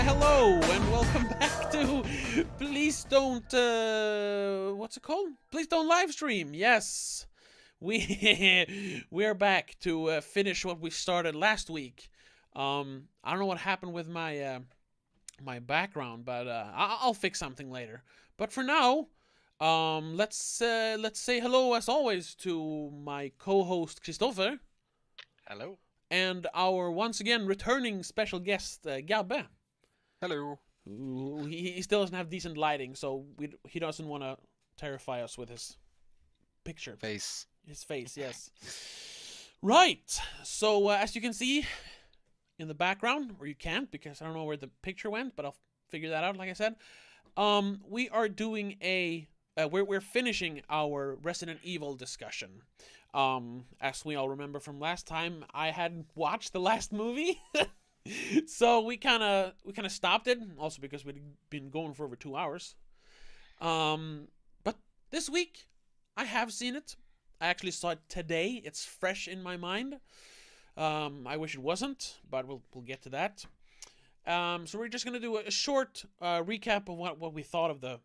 hello and welcome back to Please Don't, what's it called? Please Don't Livestream. Yes, we're back to finish what we started last week. I don't know what happened with my background, but I'll fix something later. But for now, let's say hello as always to my co-host Christopher. Hello. And our once again returning special guest, Gabbe. Hello. He still doesn't have decent lighting, so he doesn't want to terrify us with his picture. Face. His face, yes. Right. So, as you can see in the background, or you can't because I don't know where the picture went, but I'll figure that out, like I said. We are doing we're finishing our Resident Evil discussion. As we all remember from last time, I hadn't watched the last movie, so we kind of stopped it. Also because we'd been going for over 2 hours. But this week, I have seen it. I actually saw it today. It's fresh in my mind. I wish it wasn't, but we'll get to that. So we're just gonna do a short recap of what we thought of the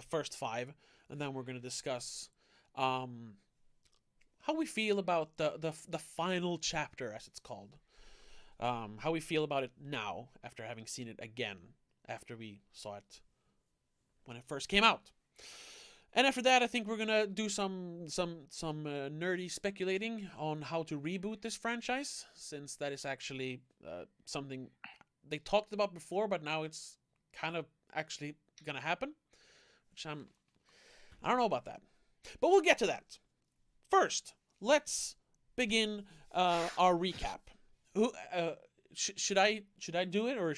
first 5, and then we're gonna discuss how we feel about the final chapter, as it's called. How we feel about it now after having seen it again after we saw it when it first came out. And after that, I think we're gonna do some nerdy speculating on how to reboot this franchise, since that is actually something they talked about before, but now it's kind of actually gonna happen, which I don't know about that, but we'll get to that. First, let's begin our recap. Who should I do it, or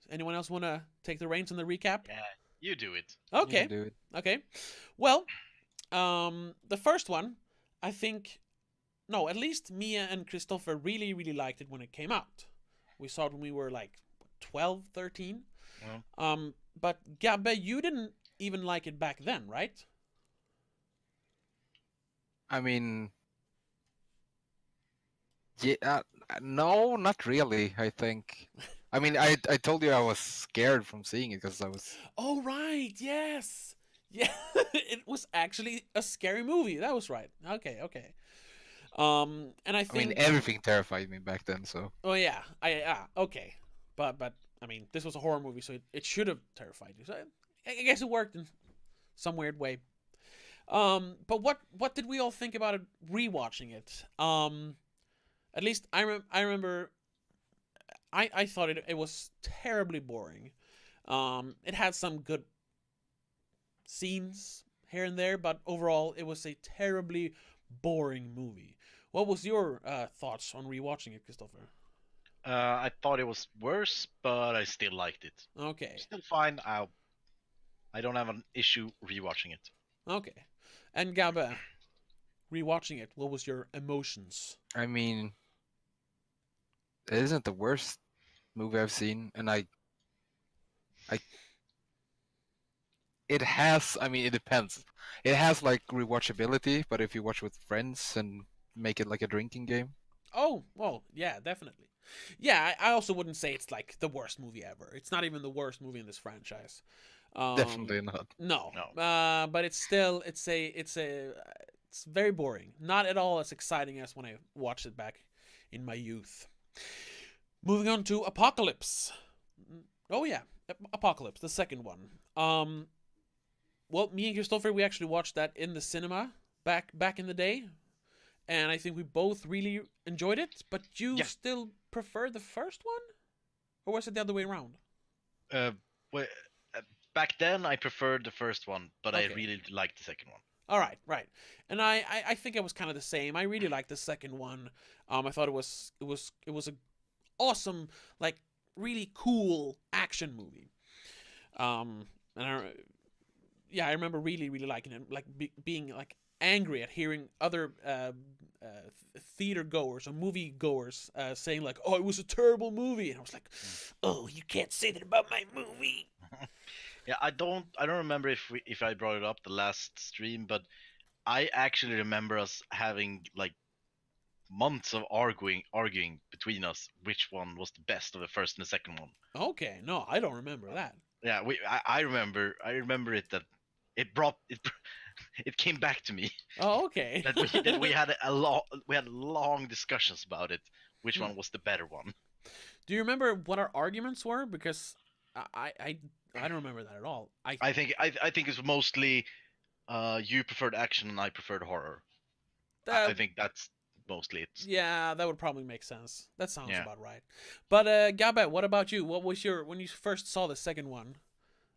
anyone else want to take the reins on the recap? Yeah, you do it. Okay. You do it. Okay. Well, the first one, I think, no, at least Mia and Christopher really, really liked it when it came out. We saw it when we were like 12, 13. Yeah. But Gabbe, you didn't even like it back then, right? I mean, yeah, no, not really. I think. I mean, I told you I was scared from seeing it because I was. Oh, right. Yes. Yeah. It was actually a scary movie. That was right. Okay. And I I mean, think. everything terrified me back then. So. Oh yeah. Okay. But I mean, this was a horror movie, so it should have terrified you. So I guess it worked in some weird way. But what did we all think about it rewatching it? At least I remember. I thought it was terribly boring. It had some good scenes here and there, but overall it was a terribly boring movie. What was your thoughts on rewatching it, Christopher? I thought it was worse, but I still liked it. Okay. Still fine. I don't have an issue rewatching it. Okay. And Gabba, rewatching it, what was your emotions? I mean, it isn't the worst movie I've seen, and it has. I mean, it depends. It has like rewatchability, but if you watch with friends and make it like a drinking game. Oh, well, yeah, definitely. Yeah, I also wouldn't say it's like the worst movie ever. It's not even the worst movie in this franchise. Definitely not. No. No. But it's still it's very boring. Not at all as exciting as when I watched it back in my youth. Moving on to Apocalypse. Oh yeah, Apocalypse, the second one. Well, me and Christopher, we actually watched that in the cinema back in the day, and I think we both really enjoyed it. But you Yeah. still prefer the first one, or was it the other way around? Well, back then I preferred the first one, but I Okay. really liked the second one. All right, right. And I think I was kind of the same. I really liked the second one. I thought it was a awesome, like really cool action movie. And I remember really liking it, like being like angry at hearing other theater goers or movie goers saying like, "Oh, it was a terrible movie," and I was like, "Oh, you can't say that about my movie." Yeah, I don't remember if I brought it up the last stream, but I actually remember us having like months of arguing between us which one was the best of the first and the second one. Okay, no, I don't remember that. Yeah, I remember it that it brought it it came back to me Oh, okay. that we had we had long discussions about it, which one was the better one. Do you remember what our arguments were? Because I don't remember that at all. I think it's mostly you preferred action and I preferred horror. I think that's mostly it. Yeah, that would probably make sense. That sounds Yeah. about right. But Gabet, what about you? What was your when you first saw the second one?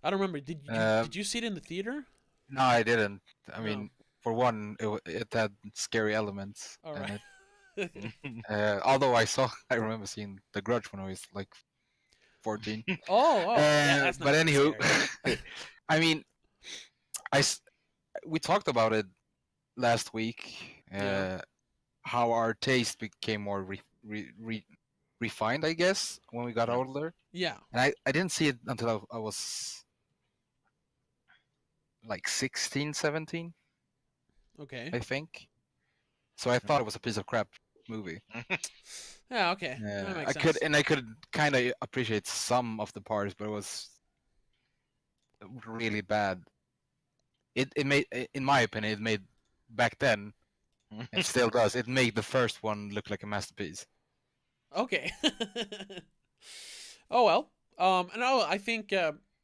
I don't remember. Did you see it in the theater? No, I didn't. I No. mean, for one, it had scary elements. All in right. it. Although I remember seeing The Grudge when I was like 14. Oh, yeah, that's not But that anywho, scary. I mean, we talked about it last week. Yeah. How our taste became more refined, I guess, when we got Yeah. older. Yeah. And I didn't see it until I was like 16, 17, Okay. I think. So I thought it was a piece of crap movie. Yeah. Okay. That makes I sense. could kind of appreciate some of the parts, but it was really bad. It made, in my opinion, it made back then, and still does. It made the first one look like a masterpiece. Okay. Oh well. No, I think.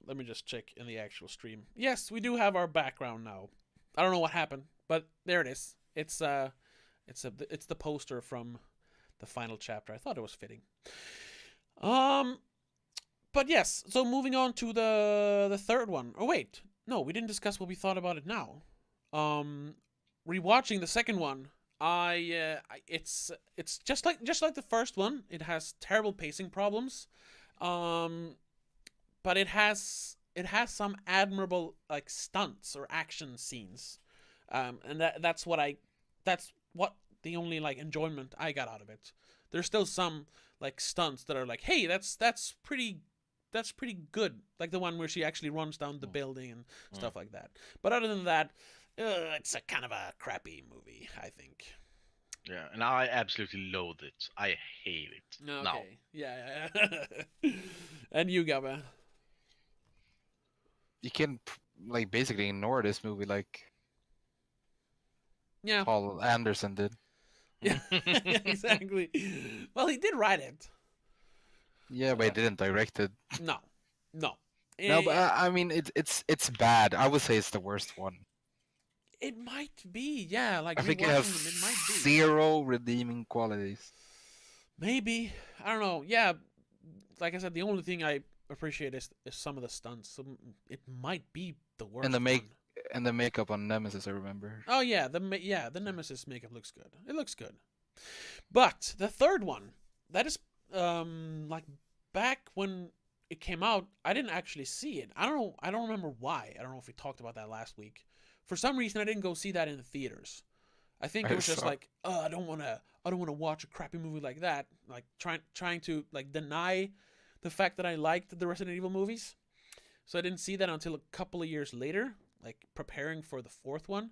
Let me just check in the actual stream. Yes, we do have our background now. I don't know what happened, but there it is. It's the poster from the final chapter. I thought it was fitting. But yes. So moving on to the third one. Oh wait, no, we didn't discuss what we thought about it now. Rewatching the second one, it's just like the first one. It has terrible pacing problems, but it has some admirable like stunts or action scenes, and that's what the only like enjoyment I got out of it. There's still some like stunts that are like, hey, that's pretty good, like the one where she actually runs down the building and stuff like that. But other than that, it's a kind of a crappy movie, I think. Yeah, and I absolutely loathe it. I hate it. Okay. Now. Yeah. And you, Gabba? You can like basically ignore this movie like Yeah. Paul Anderson did. Yeah. Exactly. Well, he did write it. Yeah, but he didn't direct it. No. No, but I mean, it's bad. I would say it's the worst one. It might be, yeah. Like I think it rewatching has them, it might be. 0 redeeming qualities. Maybe, I don't know. Yeah, like I said, the only thing I appreciate is some of the stunts. So it might be the worst. And the makeup on Nemesis, I remember. Oh yeah, the Nemesis makeup looks good. It looks good. But the third one, that is like back when it came out, I didn't actually see it. I don't know. I don't remember why. I don't know if we talked about that last week. For some reason, I didn't go see that in the theaters. I think it was just like, oh, I don't want to watch a crappy movie like that. Like trying to like deny the fact that I liked the Resident Evil movies. So I didn't see that until a couple of years later, like preparing for the fourth one.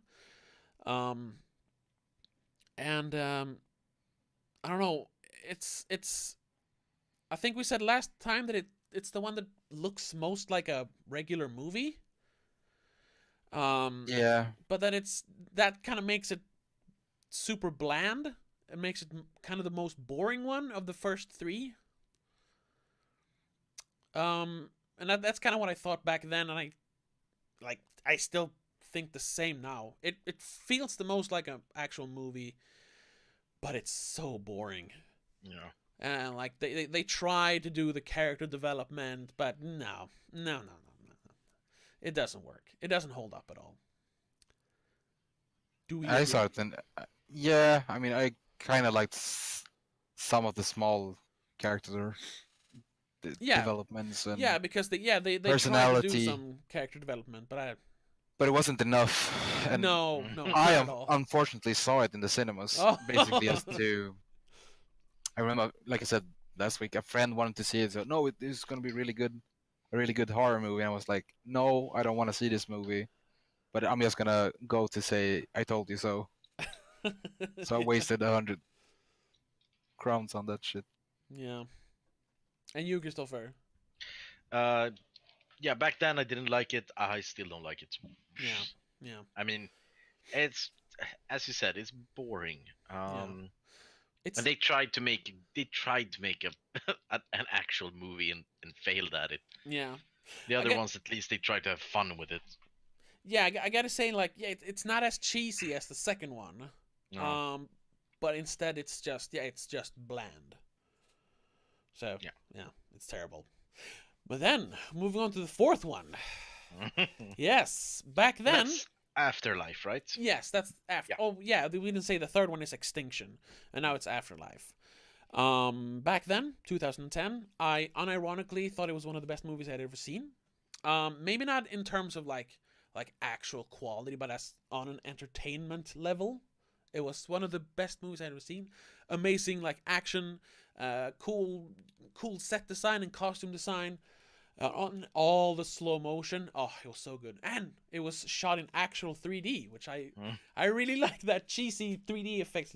And I don't know. It's. I think we said last time that it's the one that looks most like a regular movie. Yeah. But that kind of makes it super bland. It makes it kind of the most boring one of the first three. And that's kind of what I thought back then, and I still think the same now. It feels the most like an actual movie, but it's so boring. Yeah. And like they try to do the character development, but no. It doesn't work. It doesn't hold up at all. Do we? I saw it and yeah, I mean, I kind of liked some of the small character developments and yeah, because they try to do personality. some character development, but it wasn't enough. And no, I not at all. unfortunately saw it in the cinemas, Oh. basically just to. I remember, like I said last week, a friend wanted to see it. So no, this is gonna be really good, a really good horror movie. And I was like, no, I don't want to see this movie, but I'm just gonna go to say I told you so. So I wasted $100 crowns on that shit. Yeah. And you, Christopher? Yeah, back then I didn't like it. I still don't like it. Yeah. Yeah. I mean, it's as you said, it's boring. It's And they tried to make a an actual movie and failed at it. yeah. The I other get ones, at least, they tried to have fun with it. yeah. I gotta say, like, yeah, it's not as cheesy as the second one. No. But instead it's just bland. So Yeah. it's terrible. But then moving on to the fourth one. Yes, back then. That's Afterlife, right? Yes, that's after. Yeah. Oh yeah, we didn't say the third one is Extinction, and now it's Afterlife. Back then, 2010, I unironically thought it was one of the best movies I'd ever seen. Maybe not in terms of like actual quality, but as on an entertainment level, it was one of the best movies I'd ever seen. Amazing like action, cool set design and costume design. On all the slow motion, oh, it was so good, and it was shot in actual 3D, which I really like that cheesy 3D effects.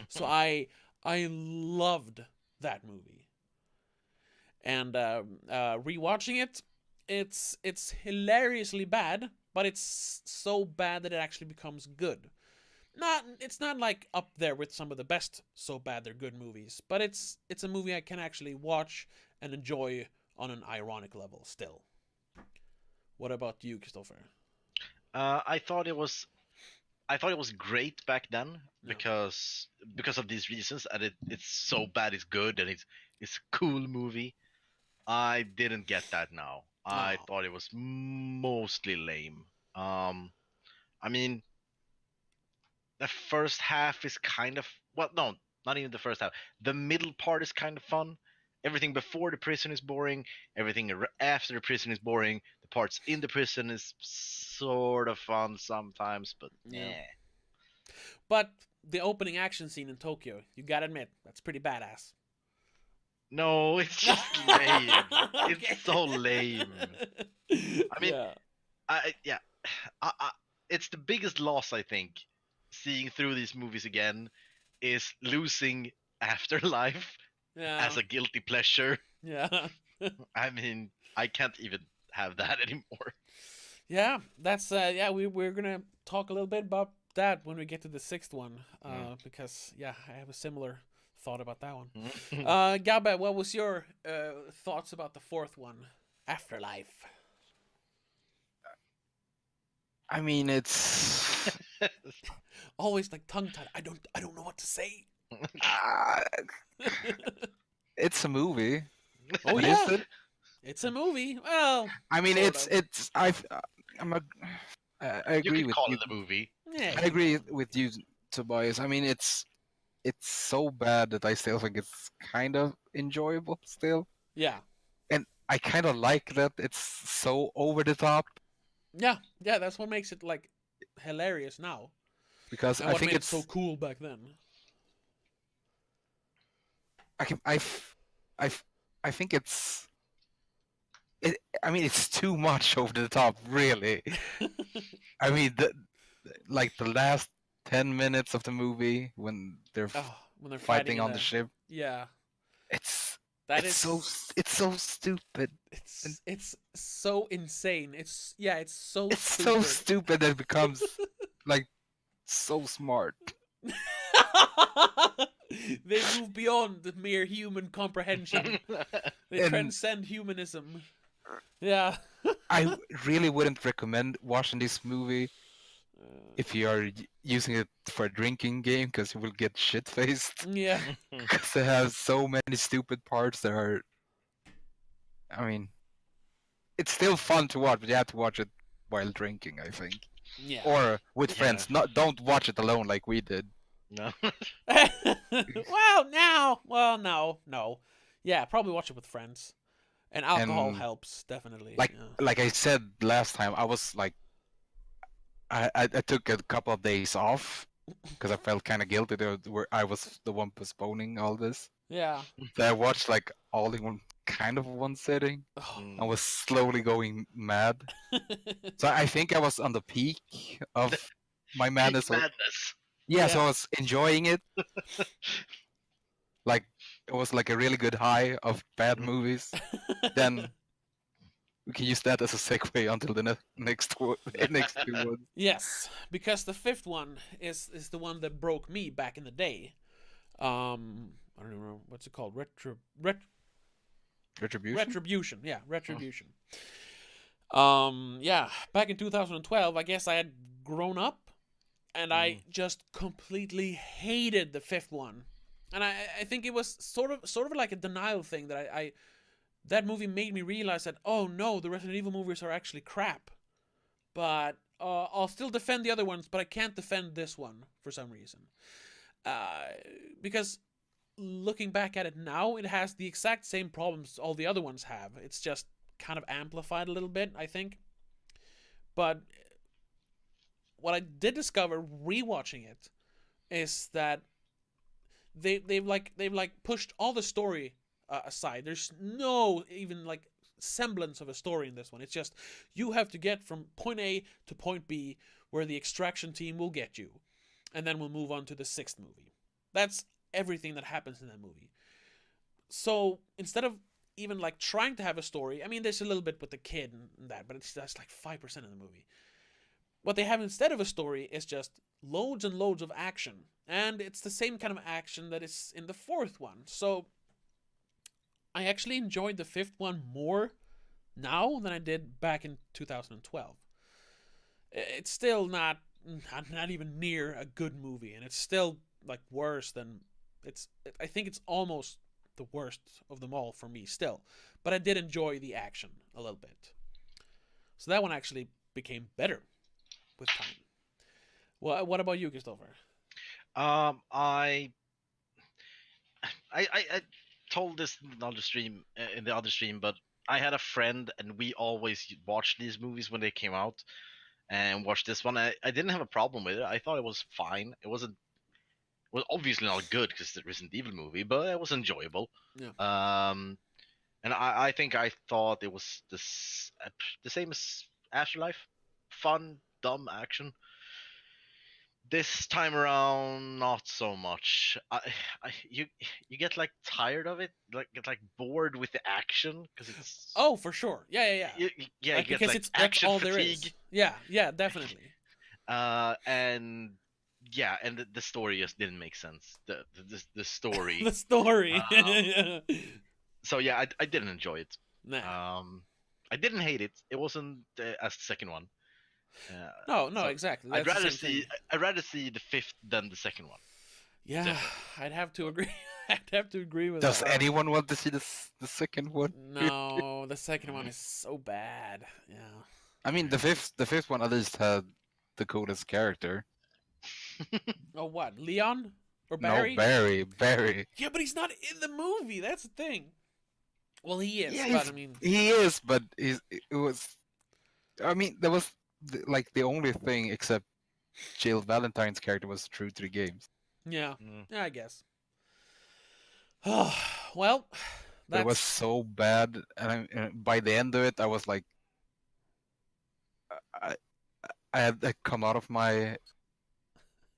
So I loved that movie, and rewatching it, it's hilariously bad, but it's so bad that it actually becomes good. It's not like up there with some of the best so bad they're good movies, but it's a movie I can actually watch and enjoy on an ironic level still. What about you, Christopher? I thought it was great back then because of these reasons, and it's so bad it's good, and it's a cool movie. I didn't get that now. I thought it was mostly lame. I mean, the first half is kind of, well, no, not even the first half. The middle part is kind of fun. Everything before the prison is boring. Everything after the prison is boring. The parts in the prison is sort of fun sometimes, but yeah. But the opening action scene in Tokyo, you gotta admit, that's pretty badass. No, it's just lame. It's so lame. I mean, it's the biggest loss, I think, seeing through these movies again, is losing Afterlife as a guilty pleasure. Yeah. I mean, I can't even have that anymore. Yeah, that's we're gonna talk a little bit about that when we get to the sixth one, because I have a similar thought about that one. Gabe, what was your thoughts about the fourth one, Afterlife? I mean, it's always like tongue tied. I don't know what to say. It's a movie. Oh What yeah, is it? it's a movie. Well, I mean, I agree with call you. it a movie. Yeah, I agree with you, Tobias. I mean, it's so bad that I still think it's kind of enjoyable still. Yeah. And I kind of like that it's so over the top. Yeah, that's what makes it like hilarious now. Because and I think made it's so cool back then. I think I mean, it's too much over the top, really. I mean, like the last 10 minutes of the movie when they're fighting on the ship. Yeah. It's so stupid. It's so insane. It's so It's stupid. so stupid that it becomes like so smart. They move beyond the mere human comprehension. They transcend humanism. Yeah. I really wouldn't recommend watching this movie if you are using it for a drinking game, because you will get shit-faced. Yeah. Because they have so many stupid parts that are... I mean, it's still fun to watch, but you have to watch it while drinking, I think. Yeah. Or with friends. Don't watch it alone like we did. No. No. Yeah, probably watch it with friends. And alcohol helps, definitely. Like I said last time, I was like... I took a couple of days off because I felt kind of guilty that I was the one postponing all this. Yeah. So I watched like all in one sitting. I was slowly going mad. So I think I was on the peak of my madness. Madness. Yeah, so I was enjoying it. like it was like a really good high of bad movies, then we can use that as a segue until the next two ones. Yes, because the fifth one is the one that broke me back in the day. I don't even know what's it called. Retribution. Retribution. Yeah, Retribution. Yeah, back in 2012, I guess I had grown up, and I just completely hated the fifth one. And I think it was sort of like a denial thing that I that movie made me realize that, oh no, the Resident Evil movies are actually crap. But I'll still defend the other ones, but I can't defend this one for some reason. Because looking back at it now, it has the exact same problems all the other ones have. It's just kind of amplified a little bit, I think. But what I did discover rewatching it is that they've pushed all the story aside. There's no even like semblance of a story in this one. It's just you have to get from point A to point B where the extraction team will get you, and then we'll move on to the sixth movie. That's everything that happens in that movie. So instead of even like trying to have a story, I mean, there's a little bit with the kid and that, but that's like 5% of the movie. What they have instead of a story is just loads and loads of action, and it's the same kind of action that is in the fourth one. So I actually enjoyed the fifth one more now than I did back in 2012. It's still not even near a good movie, and it's still like worse than I think it's almost the worst of them all for me still. But I did enjoy the action a little bit. So that one actually became better with time. Well, what about you, Christopher? I told this in the other stream, but I had a friend, and we always watched these movies when they came out, and watched this one. I didn't have a problem with it. I thought it was fine. It was obviously not good because it's a Resident Evil movie, but it was enjoyable. Yeah. And I think I thought it was the same as Afterlife, fun, dumb action. This time around, not so much. You get like tired of it, like get like bored with the action because it's Oh, for sure. Yeah. you get Because like it's that's action all there fatigue. is. Yeah, definitely. And yeah, and the story just didn't make sense. The story. The story. So yeah, I didn't enjoy it. Nah. I didn't hate it. It wasn't as the second one. No, So exactly. I'd That's the rather same thing. I'd rather see the fifth than the second one. Yeah, Definitely. I'd have to agree. I'd have to agree with Does that. anyone want to see the second one? No, the second one is so bad. Yeah. I mean, the fifth one at least had the coolest character. Oh, what? Leon or Barry? No, Barry. Yeah, but he's not in the movie. That's the thing. Well, he is, Yeah, but I mean, he is, but it was. I mean, that was like the only thing except Jill Valentine's character was true to the games. yeah, Mm. yeah, I guess. Well, But it was that's so bad, and by the end of it, I was like, I I had come out of my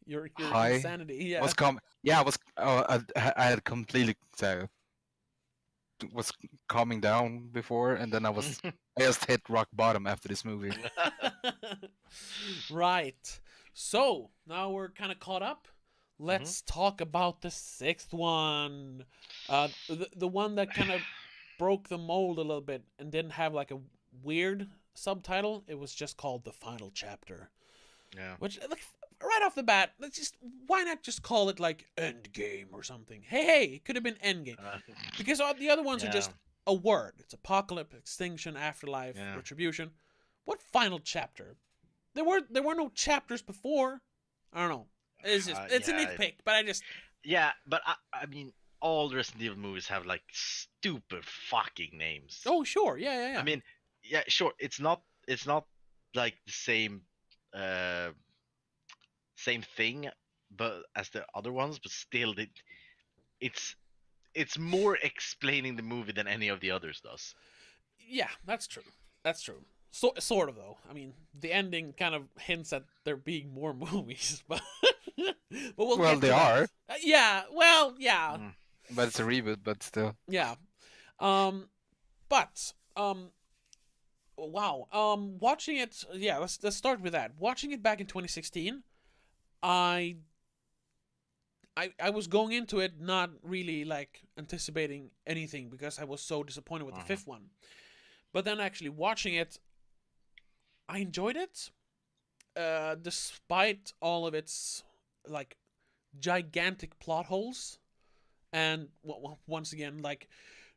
your high. insanity. Yeah. I was. I had completely was calming down before, and then I just hit rock bottom after this movie. Right. So now we're kind of caught up. Let's talk about the sixth one. The one that kind of broke the mold a little bit and didn't have like a weird subtitle. It was just called The Final Chapter. Yeah. Which, like, right off the bat, why not just call it like Endgame or something? Hey, it could have been Endgame. Because all the other ones are just a word. It's apocalypse, extinction, afterlife, retribution. What final chapter? There were no chapters before. I don't know. It's just it's a nitpick, but I just but I mean, all the Resident Evil movies have like stupid fucking names. Oh sure, yeah. I mean, yeah, sure. It's not like the same same thing, but as the other ones, but still, it's more explaining the movie than any of the others does. Yeah, that's true. That's true. So sort of though. I mean, the ending kind of hints at there being more movies, but we'll Well, get to they that. are. Yeah. Well, yeah. But it's a reboot, but still. Yeah. Um, but wow. Watching it. Yeah. Let's start with that. Watching it back in 2016, I I was going into it not really like anticipating anything because I was so disappointed with the Mhm. fifth one. But then actually watching it, I enjoyed it. Despite all of its like gigantic plot holes and once again like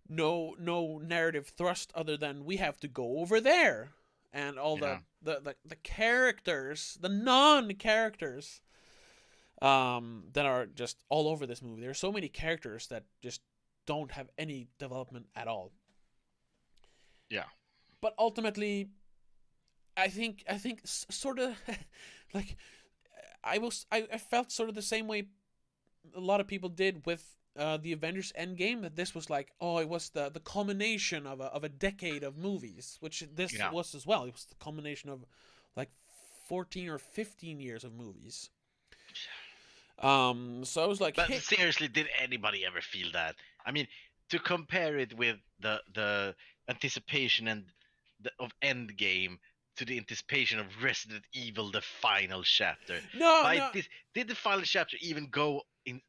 no narrative thrust other than we have to go over there and all Yeah. the characters, the non-characters that are just all over this movie. There are so many characters that just don't have any development at all. Yeah. But ultimately, I think sort of like I felt sort of the same way a lot of people did with the Avengers Endgame, that this was like, oh, it was the culmination of a decade of movies, which this Yeah. was as well. It was the culmination of like 14 or 15 years of movies. So I was like, But hey, seriously, did anybody ever feel that? I mean, to compare it with the anticipation of Endgame to the anticipation of Resident Evil, the final chapter. no, By no, this, did the final chapter even go in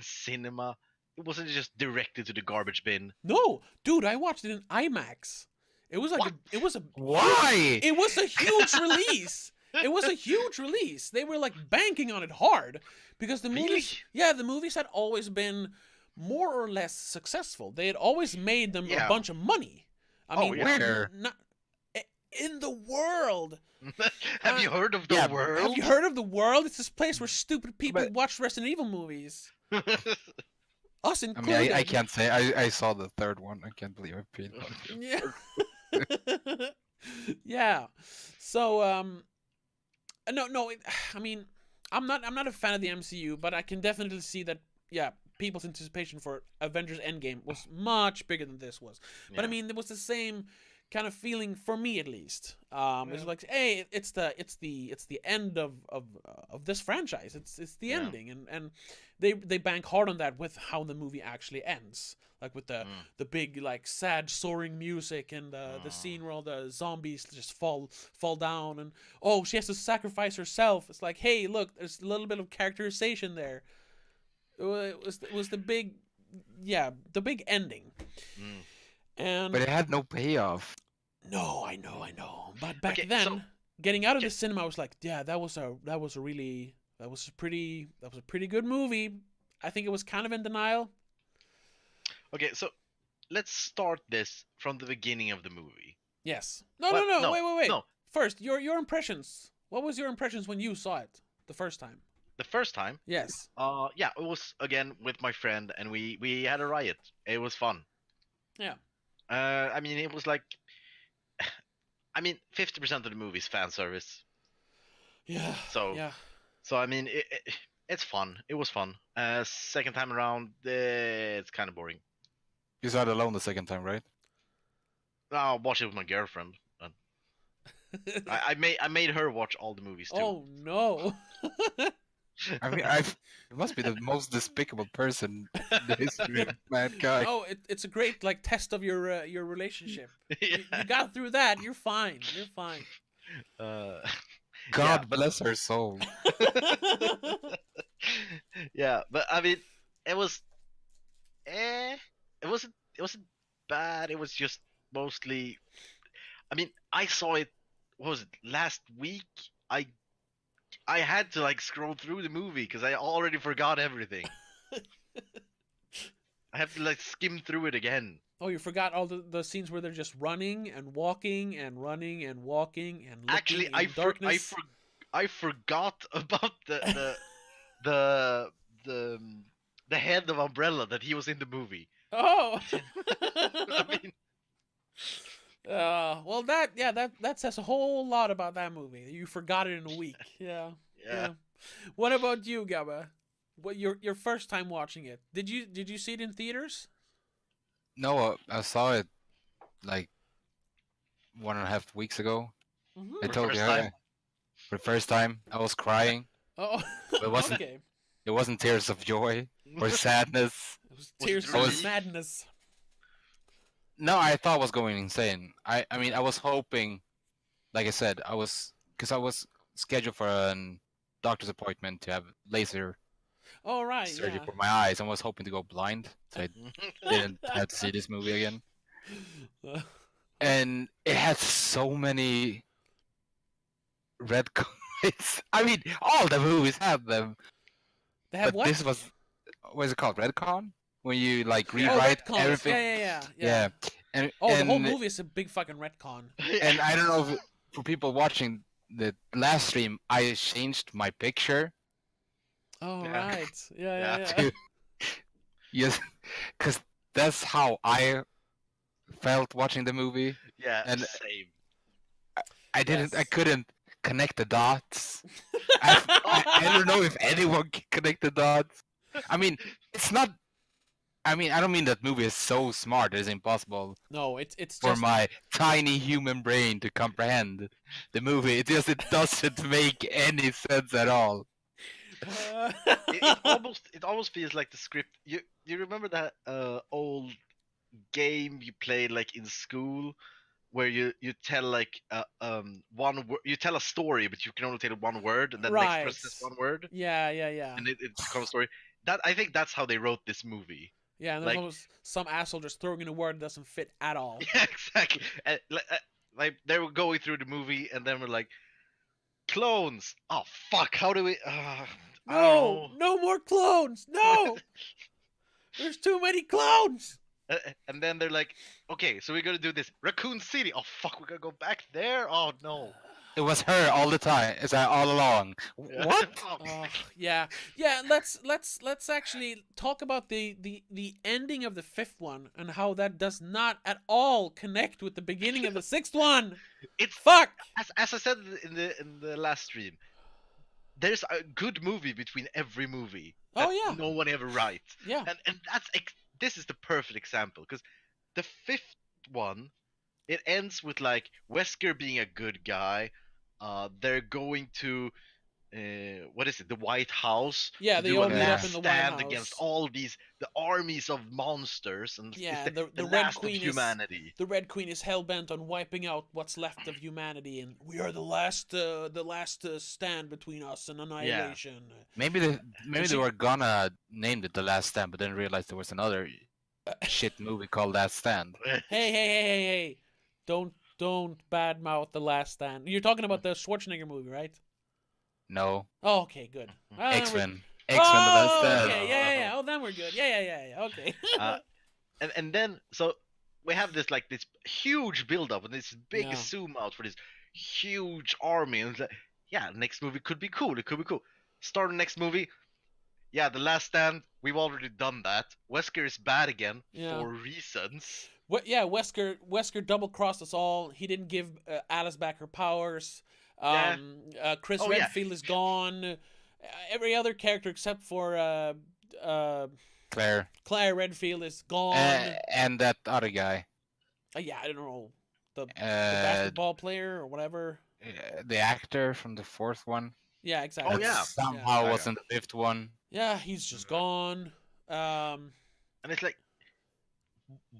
cinema? It wasn't just directed to the garbage bin. no, dude, I watched it in IMAX. It was like What? Why? it was a huge release. It was a huge release. They were like banking on it hard because the Really? movies, yeah, the movies had always been more or less successful. They had always made them a Yeah. bunch of money. I Oh, mean, yeah. Where? not in the world. Have you heard of the yeah, world? Have you heard of the world? It's this place where stupid people But- watch Resident Evil movies. Us I mean, included. I can't say. I saw the third one. I can't believe I paid money. Yeah. Yeah. So no, I mean, I'm not a fan of the MCU, but I can definitely see that yeah, people's anticipation for Avengers Endgame was much bigger than this was. But I Yeah. mean, it was the same kind of feeling for me at least. It's Yeah. like, hey, it's the end of this franchise. It's the Yeah. ending, and they bank hard on that with how the movie actually ends, like with the big like sad soaring music and the scene where all the zombies just fall down, and oh, she has to sacrifice herself. It's like, hey, look, there's a little bit of characterization there. It was the big, yeah, the big ending. Mm. And But it had no payoff. no, I know. But back Okay, then, so- getting out of okay. the cinema, I was like, yeah, that was a pretty good movie. I think it was kind of in denial. Okay, so let's start this from the beginning of the movie. Yes. No, Well, no, no, wait. no. First, your impressions. What was your impressions when you saw it the first time? The first time, Yes. yeah, it was again with my friend, and we had a riot. It was fun. Yeah. I mean, it was like, I mean, 50% of the movie is fan service. Yeah. So- yeah. So I mean, it's fun. It was fun. Second time around, it's kind of boring. You saw it alone the second time, right? I'll watch it with my girlfriend. And I made her watch all the movies too. Oh no. I mean, it must be the most despicable person in the history of mankind. Oh, it's a great like test of your relationship. Yeah. You got through that. You're fine. You're fine. God bless her soul. Yeah, but I mean, it was, it wasn't bad. It was just mostly. I mean, I saw it. What was it last week? I had to like scroll through the movie because I already forgot everything. I have to like skim through it again. Oh, you forgot all the scenes where they're just running and walking and running and walking and looking Actually, in darkness. I forgot about the the head of Umbrella, that he was in the movie. Oh. I mean, Well, that says a whole lot about that movie. You forgot it in a week. Yeah. yeah. What about you, Gabba? What your first time watching it? Did you see it in theaters? No, I saw it like 1.5 weeks ago. Mm-hmm. I For told first you time? for the first time I was crying. Oh, It wasn't- okay. It wasn't tears of joy. or sadness. It was Was it tears I of was relief? madness. no, I thought I was going insane. I mean, I was hoping, like I said, because I was scheduled for a doctor's appointment to have laser Oh right, surgery yeah. for my eyes. I was hoping to go blind, so I didn't have to see this movie again. And it had so many red coins. I mean, all the movies have them, They have but this what? was what is it called? Retcon? When you like Yeah. Oh, rewrite retcons. everything. Yeah. And Oh, the whole and movie is a big fucking retcon. and I don't know if for people watching the last stream, I changed my picture Oh Yeah. right. Yeah, Yeah. yeah, yeah. to yes, because that's how I felt watching the movie, Yeah, and same. I Yes. couldn't connect the dots. I don't know if anyone can connect the dots. I mean, it's not. I mean, I don't mean that movie is so smart it's impossible No, it's for just my tiny human brain to comprehend the movie. It doesn't make any sense at all. It almost feels like the script. You remember that old game you played like in school where you tell like you tell a story but you can only tell one word and then the next right. person says one word Yeah, yeah, yeah. and it becomes a story. That I think that's how they wrote this movie. Yeah, and there's Like always some asshole just throwing in a word that doesn't fit at all. yeah, exactly. Like they were going through the movie and then we're like clones. Oh fuck! How do we? I don't No, know. no more clones. No, there's too many clones. And then they're like, okay, so we're gonna do this. Raccoon City. Oh fuck, we're gonna go back there. Oh no. It was her all the time. It's like all along. What? Oh, Yeah, yeah. Let's actually talk about the ending of the fifth one and how that does not at all connect with the beginning of the sixth one. it's Fuck. as I said in the last stream. There's a good movie between every movie that Oh yeah, no one ever writes, yeah, and this is the perfect example because the fifth one it ends with like Wesker being a good guy. They're going to what is it? The White House yeah. to They do a all meet Yeah. up last in the White stand against House. all the armies of monsters, and it's Yeah, the, and the the Red last of Queen is humanity. the Red Queen is hell bent on wiping out what's left of humanity, and we are the last stand between us and Yeah. annihilation. Maybe they she- were gonna name it The Last Stand, but then realized there was another shit movie called Last Stand. Hey! Don't badmouth the Last Stand. You're talking about the Schwarzenegger movie, right? No, Oh, okay, good. X-Men. X-Men The Last Oh, Stand. okay, yeah. Oh, then we're good. Yeah. Okay. uh, and then so we have this huge build up and this big Yeah. zoom out for this huge army and it's like, yeah, next movie could be cool. It could be cool. Start the next movie. Yeah, The Last Stand. We've already done that. Wesker is bad again Yeah. for reasons. Yeah, Wesker double crossed us all. He didn't give Alice back her powers. Yeah. Chris Oh, yeah. Redfield is gone. Every other character except for Claire. Claire Redfield is gone. And that other guy. Yeah, I don't know the Uh, basketball player or whatever. the actor from the fourth one. Yeah, exactly. Oh, yeah. Somehow Yeah. was in the fifth one. Yeah, he's just gone. And it's like,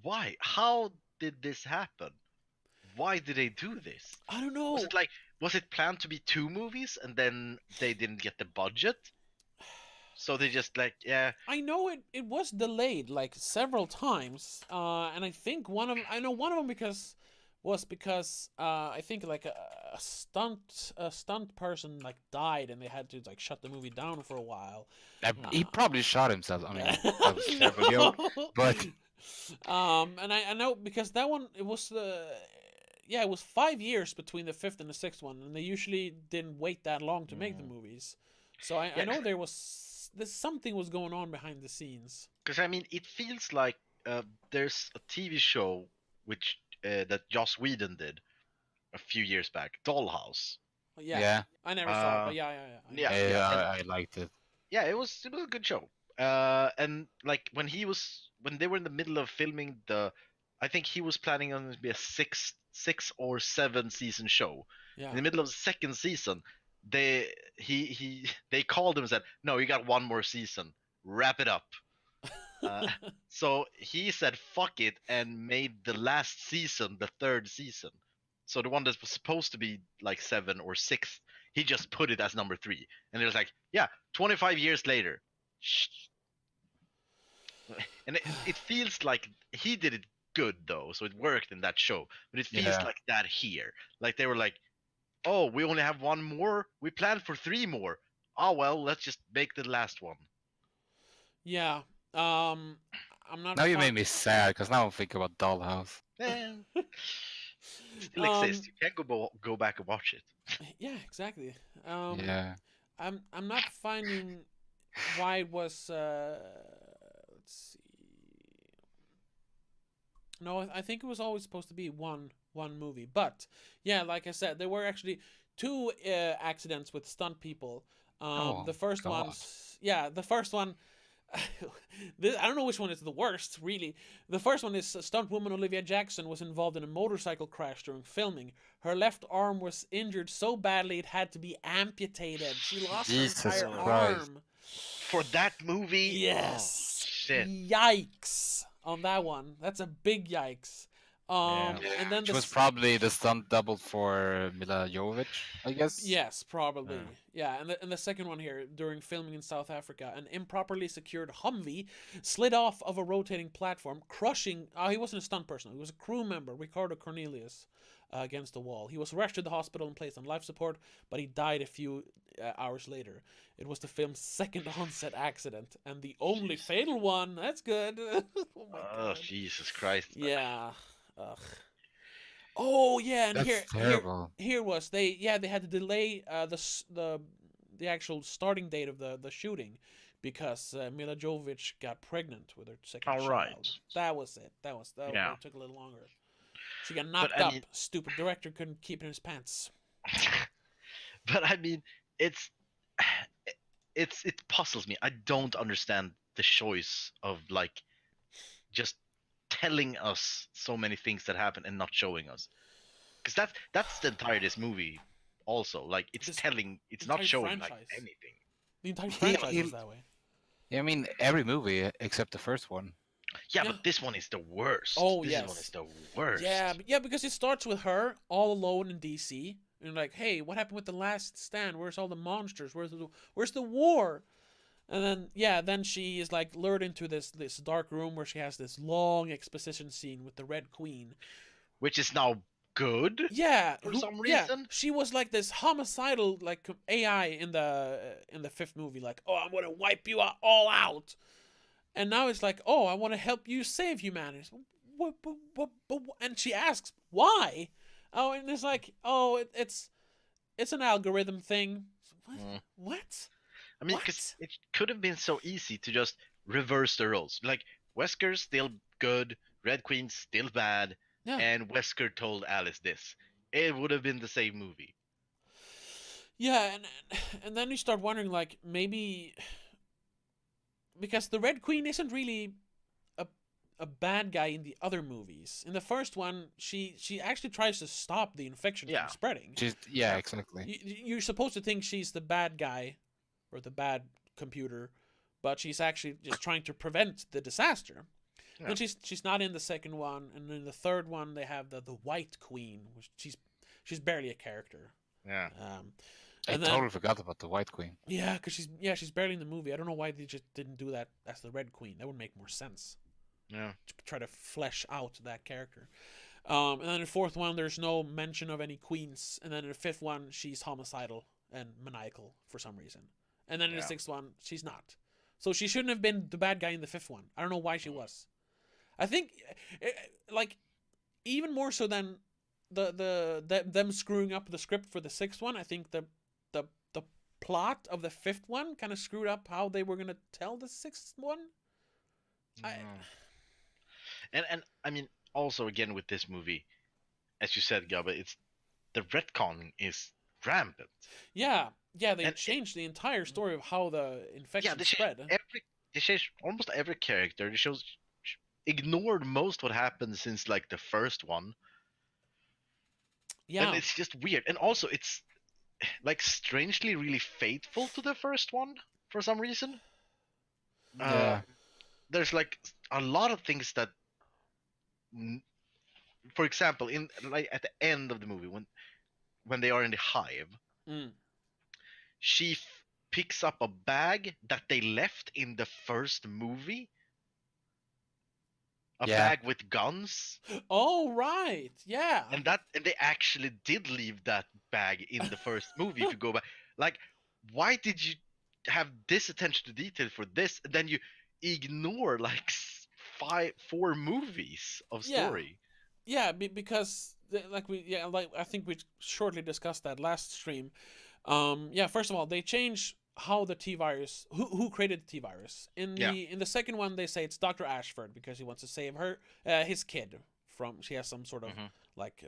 why? How did this happen? Why did they do this? I don't know. Was it planned to be 2 movies and then they didn't get the budget? So they just yeah. I know it was delayed like several times, and I think one of them because I think like a stunt person like died and they had to like shut the movie down for a while. He probably shot himself. I mean, that was a terrible joke. But and I know because that one it was it was 5 years between the fifth and the sixth one, and they usually didn't wait that long to make the movies. So I know there's something was going on behind the scenes. Because I mean, it feels like there's a TV show which that Joss Whedon did a few years back, Dollhouse. yeah, I never saw it, but yeah. Yeah. I liked it. Yeah, it was a good show. And like when they were in the middle of filming I think he was planning on it to be a six or 7 season show. Yeah. In the middle of the second season, they called him and said, "No, you got one more season. wrap it up. So he said fuck it and made the last season the third season. So the one that was supposed to be like 7 or 6, he just put it as number 3. And it was like, yeah, 25 years later. And it feels like he did it good though, so it worked in that show. But it feels Yeah. like that here. Like they were like, oh, we only have one more. We planned for 3 more. Oh well, let's just make the last one. Yeah. I'm not Now you fine. made me sad because now I'm thinking about Dollhouse. Eh, it still exists. You can go back and watch it. Yeah, exactly. Yeah. I'm not finding why it was. Let's see. No, I think it was always supposed to be one movie. But yeah, like I said, there were actually 2 accidents with stunt people. Oh, The first God. one's the first one. I don't know which one is the worst, really. The first one is stunt woman Olivia Jackson was involved in a motorcycle crash during filming. Her left arm was injured so badly it had to be amputated. She lost Jesus her entire Christ. arm. For that movie? Yes. Oh, shit. Yikes on that one. That's a big yikes. Yeah. And then She was probably the stunt double for Mila Jovovich, I guess. Yes, probably. Yeah, and the second one here, during filming in South Africa, an improperly secured Humvee slid off of a rotating platform, crushing. He wasn't a stunt person. He was a crew member, Ricardo Cornelius, against the wall. He was rushed to the hospital and placed on life support, but he died a few hours later. It was the film's second on-set accident and the only fatal one. That's good. Oh my Oh, god. Jesus Christ. Yeah. Ugh. Oh yeah, and That's terrible. here was they had to delay the actual starting date of the shooting because Mila Jovovich got pregnant with her second All child. right. That was it. That Yeah. it took a little longer. She got knocked I up. mean- Stupid director couldn't keep it in his pants. But I mean, it puzzles me. I don't understand the choice of like just telling us so many things that happen and not showing us. Because that's the entire this movie. Also, like it's This not entire showing like franchise. anything. The entire franchise is that way. Yeah, I mean, every movie except the first one. Yeah, Yeah. but this one is the worst. Oh, this yes. one is the worst. Yeah, because it starts with her all alone in DC, and like, hey, what happened with the last stand? Where's all the monsters? Where's the war? And then she is like lured into this dark room where she has this long exposition scene with the Red Queen. Which is now good. Yeah, For some yeah, reason? she was like this homicidal like AI in the 5th movie. Like, oh, I'm gonna wipe you all out. And now it's like, oh, I want to help you save humanity. What? And she asks, why? Oh, and it's like, oh, it's an algorithm thing. What? Mm. What? I mean, What? because it could have been so easy to just reverse the roles. Like Wesker's still good, Red Queen's still bad, Yeah. and Wesker told Alice this. It would have been the same movie. Yeah, and then you start wondering, like, maybe because the Red Queen isn't really a bad guy in the other movies. In the first one, she actually tries to stop the infection Yeah. from spreading. Exactly. You're supposed to think she's the bad guy or the bad computer, but she's actually just trying to prevent the disaster. Yeah. And she's not in the second one, and in the third one they have the White Queen, which she's barely a character. Yeah. I And then- totally forgot about the White Queen. Yeah, because she's barely in the movie. I don't know why they just didn't do that as the Red Queen. That would make more sense Yeah. to try to flesh out that character. And then in the fourth one, there's no mention of any queens. And then in the fifth one, she's homicidal and maniacal for some reason. And then in the Yeah. sixth one, she's not. So she shouldn't have been the bad guy in the fifth one. I don't know why she was. I think, like, even more so than them screwing up the script for the sixth one. I think the plot of the fifth one kind of screwed up how they were gonna tell the sixth one. And I mean, also again with this movie, as you said, Gabba, it's the retconning is rampant. Yeah, they And changed the entire story of how the infection Yeah, they spread. changed almost every character. They ignored most what happened since like the first one. Yeah, And it's just weird. And also it's like strangely really faithful to the first one for some reason. Uh, Yeah. there's like a lot of things that, n- for example, in like at the end of the movie when they are in the hive, Mm. she picks up a bag that they left in the first movie, a Yeah. bag with guns, Oh right, yeah. and they actually did leave that bag in the first movie. If you go back, like, why did you have this attention to detail for this, and then you ignore like four movies of Yeah. story? Yeah, because like I think we shortly discussed that last stream. Yeah, first of all, they change how the T virus, who created the T virus. Yeah. In the second one, they say it's Dr. Ashford because he wants to save his kid from, she has some sort of Hmm. like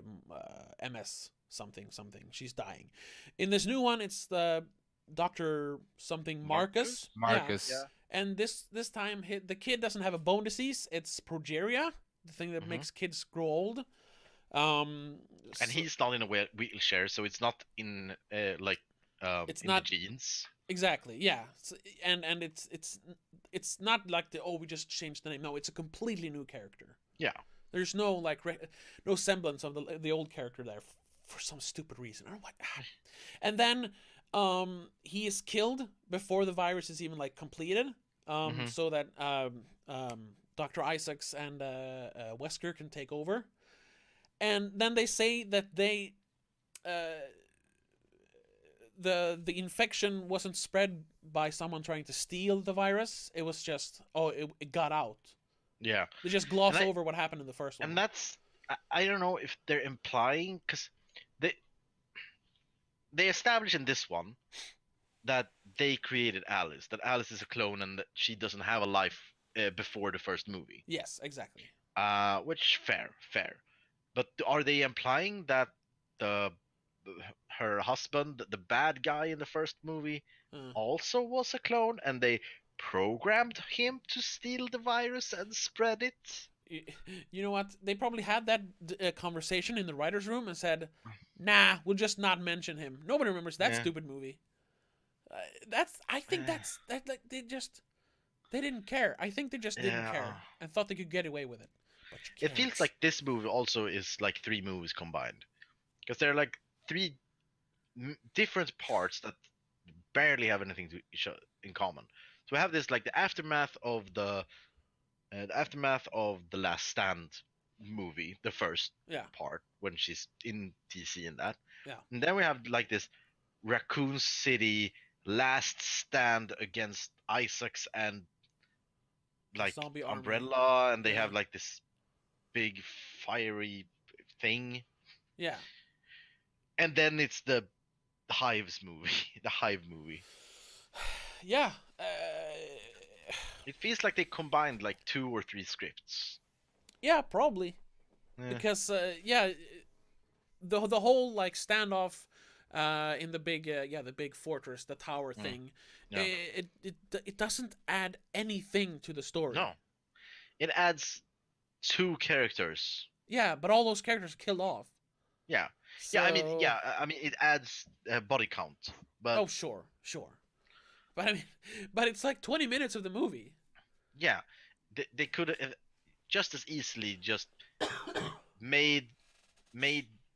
MS something. She's dying. In this new one, it's the Dr. something Marcus. Yeah. Marcus. Yeah. And this time the kid doesn't have a bone disease, it's progeria, the thing that Mhm. makes kids grow old. Um, And so- he's not in a wheelchair, so it's not in like it's in not the genes. exactly, yeah. And it's not like we just changed the name. No, it's a completely new character. Yeah. There's no like no semblance of the old character there for some stupid reason. I don't know what. And then he is killed before the virus is even like completed. Mhm. So that Dr. Isaacs and Wesker can take over. And then they say that they the infection wasn't spread by someone trying to steal the virus. It was just it got out. Yeah. They just gloss And I- over what happened in the first one. And that's I don't know if they're implying, because they they establish in this one that they created Alice, that Alice is a clone and that she doesn't have a life before the first movie. Yes, exactly. Which fair. But are they implying that the her husband, the bad guy in the first movie, Uh, also was a clone, and they programmed him to steal the virus and spread it? you know what? They probably had that conversation in the writers' room and said, "Nah, we'll just not mention him. Nobody remembers that Yeah. stupid movie." I think that like they didn't care. I think they just didn't Yeah. care and thought they could get away with it. But you It feels can't. like this movie also is like three movies combined, because they're like three different parts that barely have anything to each in common. So we have this like the aftermath of the Last Stand movie, the first Yeah, part when she's in DC and that. yeah. And then we have like this Raccoon City Last Stand against Isaacs and like Zombie army. Umbrella, and they Yeah. have like this big fiery thing. Yeah. And then it's the Hives movie, the Hive movie. Yeah. It feels like they combined like 2 or 3 scripts. Yeah, probably. Yeah. Because yeah, the whole like standoff in the big fortress, the tower thing, Yeah. it doesn't add anything to the story. No, it adds 2 characters. Yeah, but all those characters killed off. Yeah, So... I mean, it adds body count, but Oh sure. But I mean, but it's like 20 minutes of the movie. yeah, they could have just as easily just made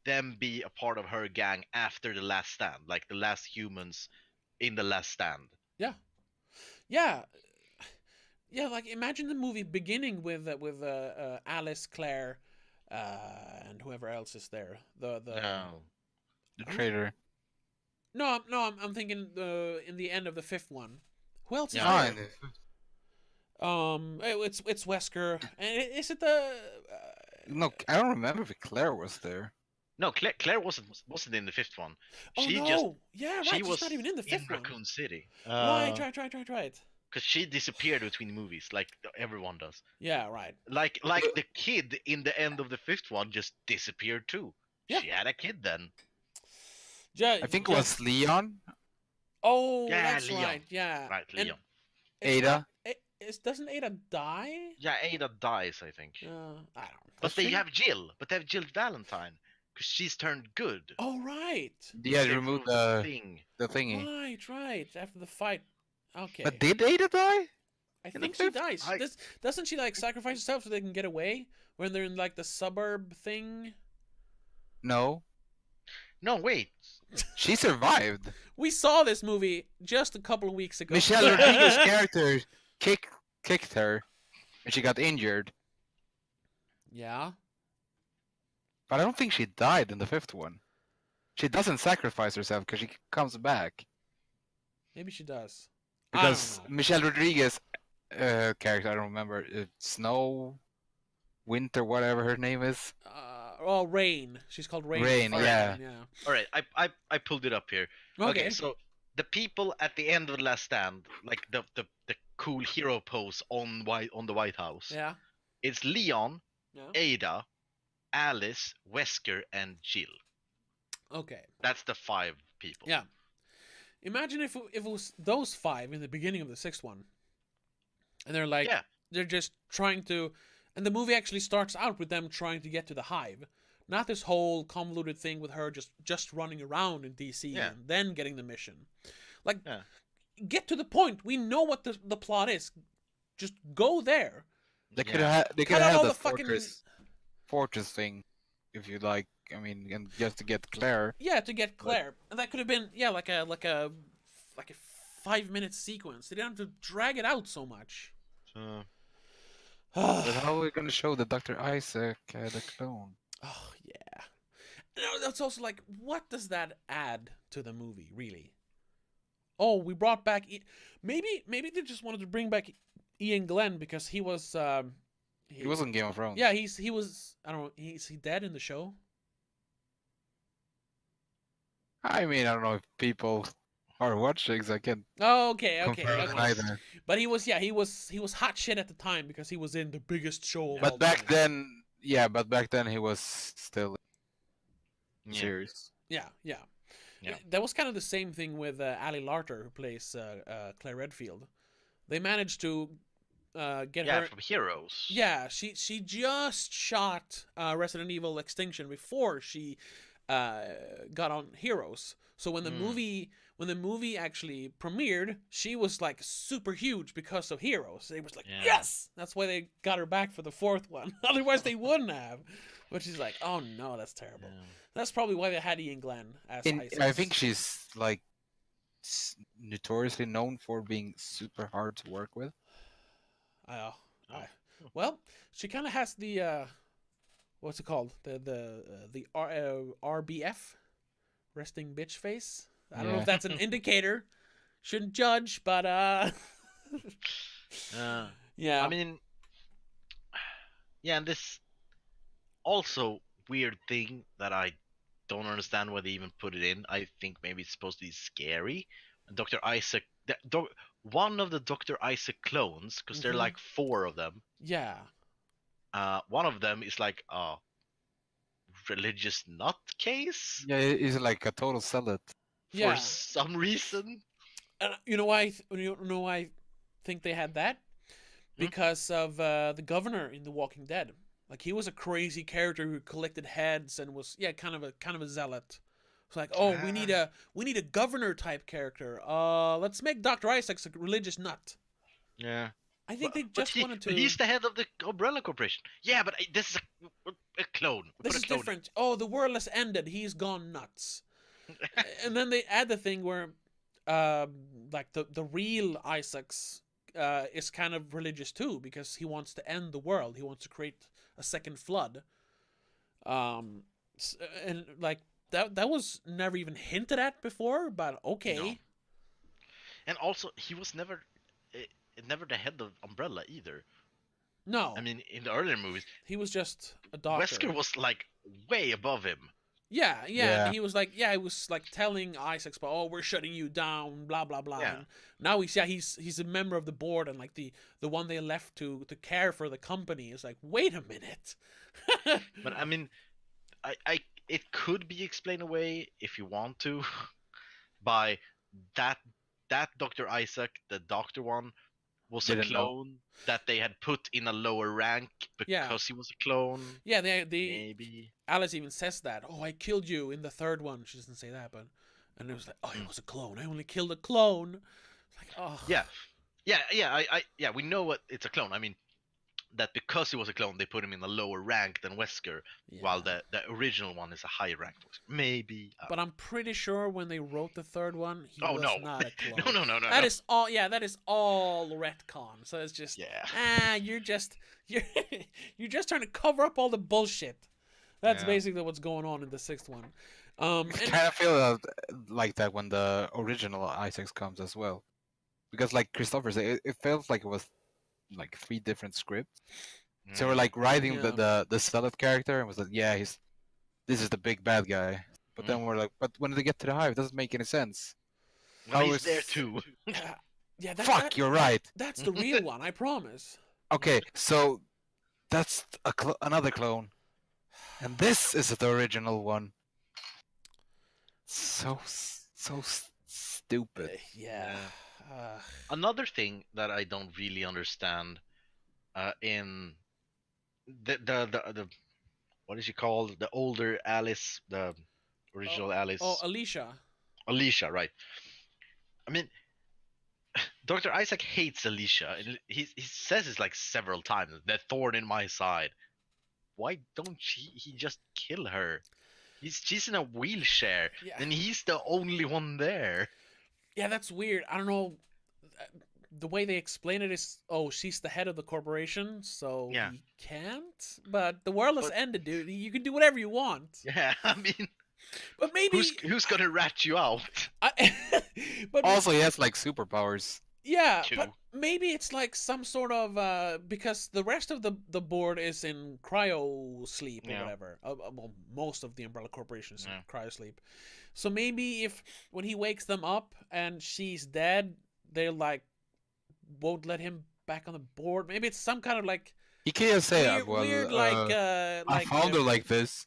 them be a part of her gang after the Last Stand, like the last humans in the Last Stand. Yeah. Like imagine the movie beginning with Alice, Claire, and whoever else is there. The The traitor. no, I'm thinking in the end of the fifth one. Who else is Yeah. there? It's Wesker, and is it the? No, I don't remember if Claire was there. No, Claire wasn't in the 5th one. Oh She no! just Yeah, right. she She's was not even in the fifth one. Raccoon City. Right. Because she disappeared between movies, like everyone does. Yeah, right. Like the kid in the end of the 5th one just disappeared too. Yeah. She had a kid then. I think it was Leon, Oh, Yeah, that's Leon. right. Yeah. Right, And Leon. it's Ada. not- doesn't Ada die? Yeah, Ada dies, I think. I don't know. But they have Jill. But they have Jill Valentine, because she's turned good. Oh, right. Yeah, They remove removed thing. the thingy. Right. After the fight. Okay. But did Ada die? I In the think she fifth? dies. Doesn't she like sacrifice herself so they can get away when they're in like the suburb thing? No, No, wait. she survived. We saw this movie just a couple of weeks ago. Michelle Rodriguez's character kicked her, and she got injured. Yeah. But I don't think she died in the fifth one. She doesn't sacrifice herself because she comes back. Maybe she does. Because I don't know. Michelle Rodriguez character, I don't remember, Snow, Winter, whatever her name is. Rain. She's called Rain. Rain, Fire. yeah. All right, I pulled it up here. Okay. So the people at the end of the last stand, like the cool hero pose on the White House. Yeah. It's Leon, Yeah. Ada, Alice, Wesker, and Jill. Okay. That's the 5 people. Yeah. Imagine if it was those 5 in the beginning of the 6th one, and they're like, they're just trying to, and the movie actually starts out with them trying to get to the hive, not this whole convoluted thing with her just running around in DC and then getting the mission. Like, get to the point. We know what the plot is. Just go there. They could have Cut out had all the the fucking- fortress thing, if you like. I mean, and just to get Claire. Yeah, to get Claire, and that could have been like a 5-minute sequence. They didn't have to drag it out so much. But how are we gonna show the Dr. Isaac the clone? Oh yeah. No, that's also like, what does that add to the movie, really? Oh, we brought back. Maybe they just wanted to bring back Ian Glenn because he was. He was on Game of Thrones. Yeah, he was. I don't know. Is he dead in the show? I mean, I don't know if people are watching, so I can't Oh, okay. confirm either. But he was hot shit at the time because he was in the biggest show. Of all But back time. then he was still serious. Yeah. Yeah. That was kind of the same thing with Ali Larter, who plays Claire Redfield. They managed to get her from Heroes. Yeah, she just shot Resident Evil Extinction before she got on Heroes. So when the movie actually premiered, she was like super huge because of Heroes. They was like, yes, that's why they got her back for the 4th one. Otherwise, they wouldn't have. Which is like, oh no, that's terrible. Yeah. That's probably why they had Ian Glenn as Isaac. I think she's like notoriously known for being super hard to work with. Well, she kind of has the what's it called? The RBF, resting bitch face. I don't know if that's an indicator. Shouldn't judge, but yeah. I mean, and this also weird thing that I don't understand why they even put it in. I think maybe it's supposed to be scary. Dr. Isaac, one of the Dr. Isaac clones, because there are like 4 of them. Yeah. One of them is like a religious nutcase. Yeah, he's like a total zealot. For some reason. And you know why? I think they had that because of the governor in The Walking Dead. Like, he was a crazy character who collected heads and was kind of a zealot. It's like, oh, we need a governor type character. Let's make Dr. Isaac a religious nut. Yeah. I think they just wanted to. He's the head of the Umbrella Corporation. Yeah, but this is a clone. This is different. Oh, the world has ended. He's gone nuts. And then they add the thing where, like the real Isaacs is kind of religious too, because he wants to end the world. He wants to create a second flood. And like that was never even hinted at before, but okay. No. And also, he was never the head of Umbrella either. No. I mean, in the earlier movies, he was just a doctor. Wesker was like way above him. Yeah. He was like, telling Isaacs, but oh, we're shutting you down, blah blah blah. Yeah. And now he's a member of the board, and like the one they left to care for the company is like, wait a minute. But I mean, I it could be explained away if you want to, by that Dr. Isaac, the doctor one, was a clone that they had put in a lower rank because he was a clone. Yeah, maybe Alice even says that. Oh, I killed you in the 3rd one. She doesn't say that, but and it was like, oh, he was a clone. I only killed a clone. It's like, oh. Yeah, Yeah, we know what it's a clone. I mean, that because he was a clone, they put him in a lower rank than Wesker, while Yeah. the original one is a higher rank. Maybe. But I'm pretty sure when they wrote the third one, he Oh was no, not a no, clone. no, no, no, That no. is all. Yeah, that is all retcon. So it's just Yeah. you're you're just trying to cover up all the bullshit. That's Yeah. basically what's going on in the sixth one. I And kind of feel like that when the original Isaacs comes as well, because like Christopher said, it felt like it was like 3 different scripts. So we're like writing Yeah. the Stealth character and was like, yeah, this is the big bad guy. But then we're like, but when they get to the hive, it doesn't make any sense. Well, How he's is there too. yeah, yeah. Fuck, you're right. That's the real one. I promise. Okay, so that's another clone, and this is the original one. So stupid. Yeah. Another thing that I don't really understand, in the what is she called? The older Alice, the original Alice. Oh, Alicia. Alicia, right? I mean, Dr. Isaac hates Alicia, and he says it's like several times. The thorn in my side. Why don't he just kill her? She's in a wheelchair, Yeah. and he's the only one there. Yeah, that's weird. I don't know. The way they explain it is, oh, she's the head of the corporation, so Yeah. he can't. But the world has But- ended, dude. You can do whatever you want. Yeah, I mean, But maybe. who's gonna rat you out? But Also, he has like superpowers. yeah, True. but maybe it's like some sort of because the rest of the board is in cryo sleep or Yeah. whatever. Well, most of the Umbrella Corporation is in Yeah. cryo sleep. So maybe if when he wakes them up and she's dead, they like won't let him back on the board. Maybe it's some kind of like He can't say, weird, well, weird I found her like this.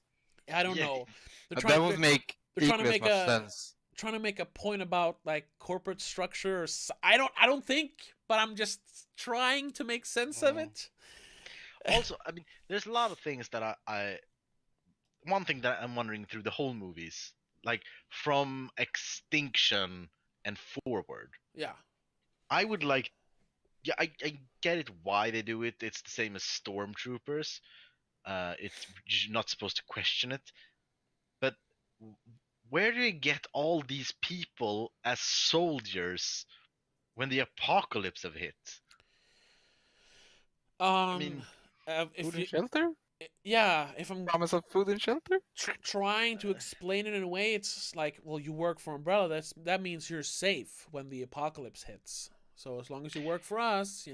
I don't Yeah. know. They're That would make they're trying to equally as make much a sense. trying to make a point about like corporate structure. I don't think, but I'm just trying to make sense of Mm. it. Also, I mean, there's a lot of things that one thing that I'm wondering through the whole movies, like from Extinction and forward, Yeah. I would like, yeah, I get it why they do it. It's the same as Stormtroopers. It's not supposed to question it, but where do you get all these people as soldiers when the apocalypse have hit? I mean, if Food you, and shelter? yeah, if I'm Promise of food and shelter? trying to explain it in a way, it's like, well, you work for Umbrella. That means you're safe when the apocalypse hits. So as long as you work for us,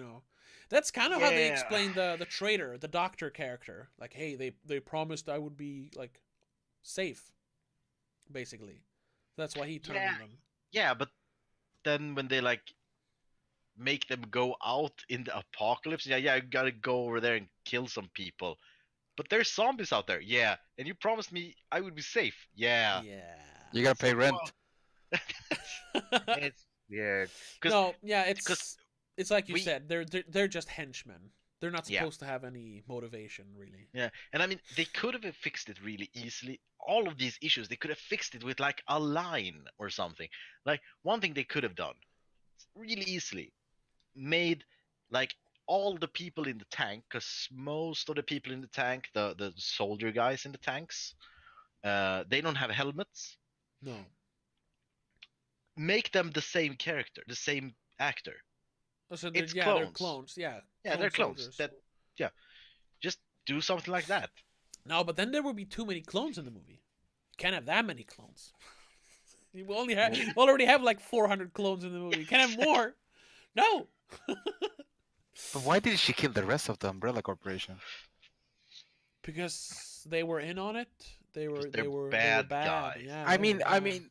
that's kind of how they Yeah. explain the traitor, the doctor character. Like, hey, they promised I would be like safe, basically. That's why he turned on them. Yeah, but then when they like make them go out in the apocalypse, yeah, I gotta go over there and kill some people. But there's zombies out there, yeah. And you promised me I would be safe, yeah. Yeah. You gotta pay rent. It's weird. No, yeah, it's like you we- said. They're just henchmen. They're not Yeah. supposed to have any motivation, really. Yeah, and I mean they could have fixed it really easily. All of these issues, they could have fixed it with like a line or something. Like one thing they could have done really easily, made like all the people in the tank, because most of the people in the tank, the soldier guys in the tanks, they don't have helmets. No. Make them the same character, the same actor. Oh, so It's they're clones. clones. Yeah. Yeah, they're clones. soldiers. That yeah, just do something like that. No, but then there would be too many clones in the movie. You can't have that many clones. You already have like 400 clones in the movie. You can't have more. No. But why did she kill the rest of the Umbrella Corporation? Because they were in on it. They were they're bad. bad guys. Yeah, I they mean, were I bad. mean,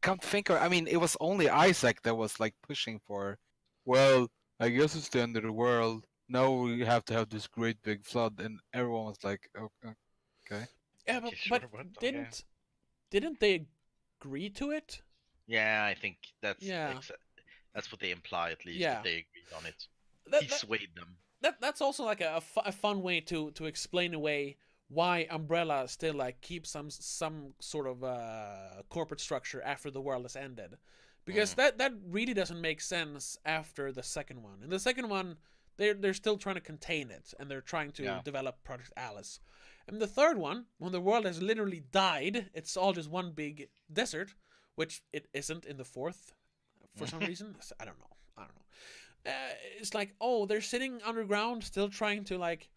come to think of, I mean, it was only Isaac that was like pushing for, well, I guess it's the end of the world. Now we have to have this great big flood, and everyone was like, okay. Yeah, Okay, but sure, what? Okay. didn't they agree to it? Yeah, I think that's Yeah. that's what they imply at least. Yeah. That they agreed on it. That, He that, swayed them. that's also like a fun way to explain away why Umbrella still like keeps some sort of corporate structure after the world has ended, because that really doesn't make sense after the second one. In the second one, they're still trying to contain it, and they're trying to Yeah. develop Project Alice. And the third one, when the world has literally died, it's all just one big desert, which it isn't in the fourth for some reason. I don't know. It's like, oh, they're sitting underground, still trying to like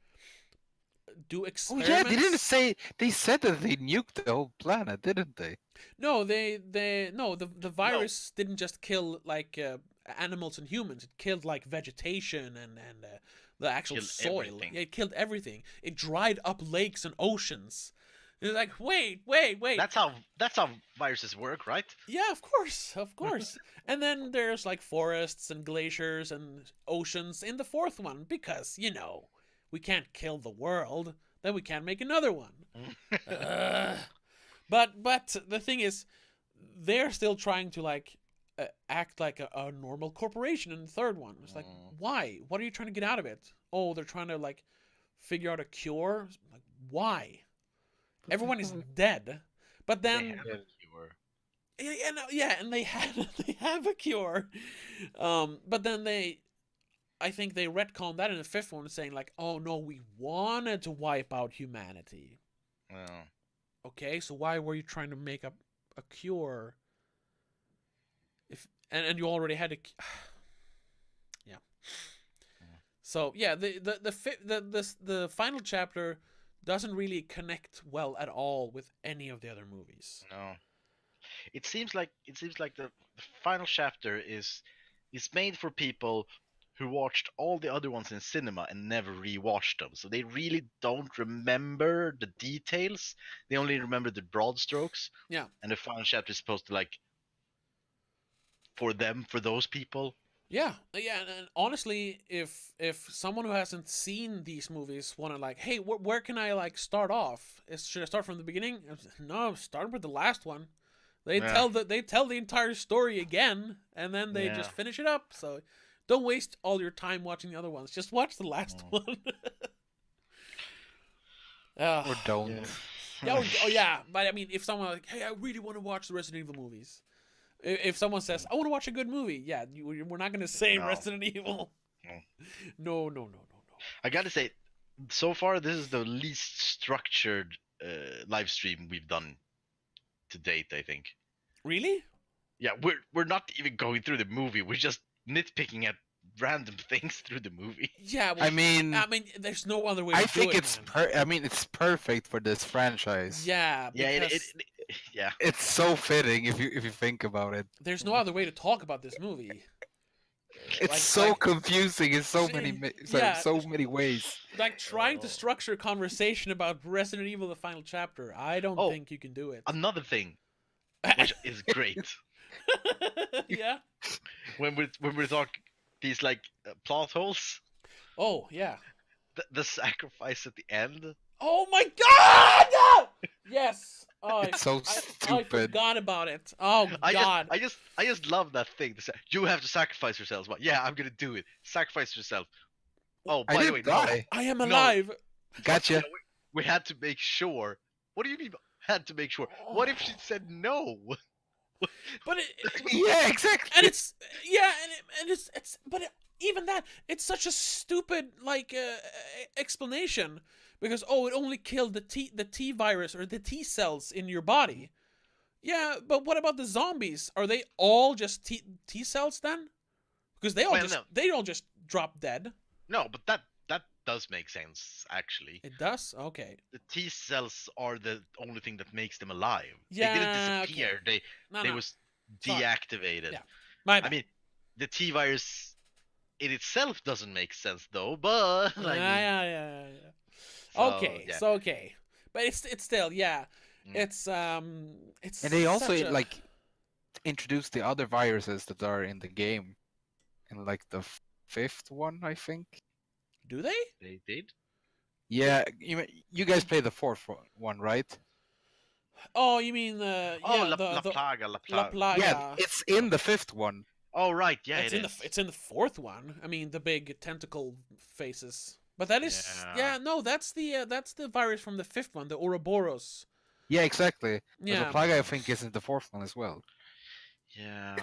do Oh experiments. yeah, they didn't say. They said that they nuked the whole planet, didn't they? No, the virus didn't just kill like animals and humans. It killed like vegetation and the actual Killed soil. everything. Yeah, it killed everything. It dried up lakes and oceans. It's like, wait. That's how viruses work, right? Yeah, of course. And then there's like forests and glaciers and oceans in the fourth one because we can't kill the world. Then we can't make another one. But the thing is, they're still trying to like act like a normal corporation in the third one. It's like, why? What are you trying to get out of it? Oh, they're trying to like figure out a cure. Like, why? Everyone is dead. But They then have a cure. and they have a cure. But then I think they retconned that in the fifth one, saying like, oh no, we wanted to wipe out humanity. Well, Okay, so why were you trying to make a cure? And you already had a yeah. So yeah, the final chapter doesn't really connect well at all with any of the other movies. no. It seems like the final chapter is made for people who watched all the other ones in cinema and never rewatched them. So they really don't remember the details. They only remember the broad strokes. Yeah. And the final chapter is supposed to like for those people. Yeah, and honestly, if someone who hasn't seen these movies want to like, hey, where can I like start off? Should I start from the beginning? No, start with the last one. They tell the entire story again, and then they just finish it up. So don't waste all your time watching the other ones. Just watch the last one. Or don't. Yeah. But I mean, if someone like, hey, I really want to watch the Resident Evil movies. If someone says, I want to watch a good movie, yeah, we're not going to say No. Resident Evil. No. I gotta say, so far this is the least structured live stream we've done to date. I think. Really? Yeah, we're not even going through the movie. We're just nitpicking at random things through the movie. Yeah. Well, I mean, there's no other way to I do think it, it's man. it's perfect for this franchise. Yeah, Yeah, because yeah. It's so fitting if you think about it. there's no other way to talk about this movie. It's so confusing in so many Yeah. so many ways. Like trying to structure a conversation about Resident Evil: The Final Chapter. I don't Oh. think you can do it. Another thing, which is great, Yeah. when we talk these like plot holes, Oh yeah. the sacrifice at the end. Oh my God! Yes. Oh, It's so I stupid. forgot about it. Oh God. I just love that thing. You have to sacrifice yourselves. But yeah, I'm gonna do it. Sacrifice yourself. Oh, I by the didn't way, die. I am No. alive. Gotcha. we had to make sure. What do you mean? Had to make sure. What if she said no? But Yeah, exactly. and it's and it's but even that, it's such a stupid like explanation, because it only killed the T virus or the T cells in your body. Yeah, but what about the zombies? Are they all just T cells then? Because they all just drop dead. No, but that does make sense actually. It does? Okay. The T cells are the only thing that makes them alive. Yeah, They didn't disappear. okay. They was Sorry. deactivated. Yeah. My bad. I mean, the T virus in itself doesn't make sense though, but I mean, yeah. so, Okay, yeah. so okay. But it's still, yeah. Mm. It's And they also such a- like introduced the other viruses that are in the game, in like the fifth one, I think. Do they? They did. Yeah, you guys play the fourth one, right? Oh, you mean La Plaga, La La Plaga. Plaga. Yeah, it's in the fifth one. Oh right, yeah, it's it in is. it's in the fourth one. I mean, the big tentacle faces. But that is no, that's the virus from the fifth one, the Ouroboros. Yeah, exactly. But Yeah. the plague, I think, is in the fourth one as well. Yeah.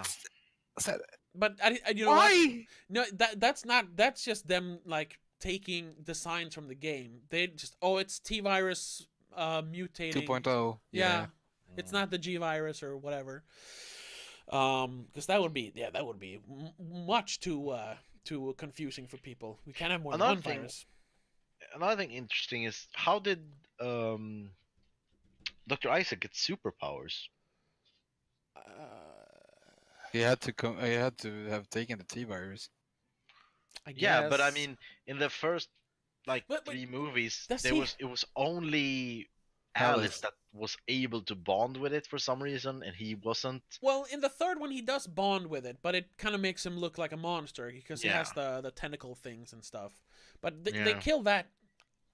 Said, But you know what? why? No, that's not. That's just them like taking designs from the game. They just it's T virus mutating. 2.0. Yeah, Yeah. it's not the G virus or whatever. Because that would be much too confusing for people. We can't have more than Another one thing, virus. another thing interesting is how did Dr. Isaac get superpowers? He had to come. He had to have taken the T virus. I Yeah, guess. but I mean, in the first like But 3 movies, does there he- was it was only Alice. Alice that was able to bond with it for some reason, and he wasn't. well, in the third one, he does bond with it, but it kind of makes him look like a monster because he has the tentacle things and stuff. But they Yeah. kill that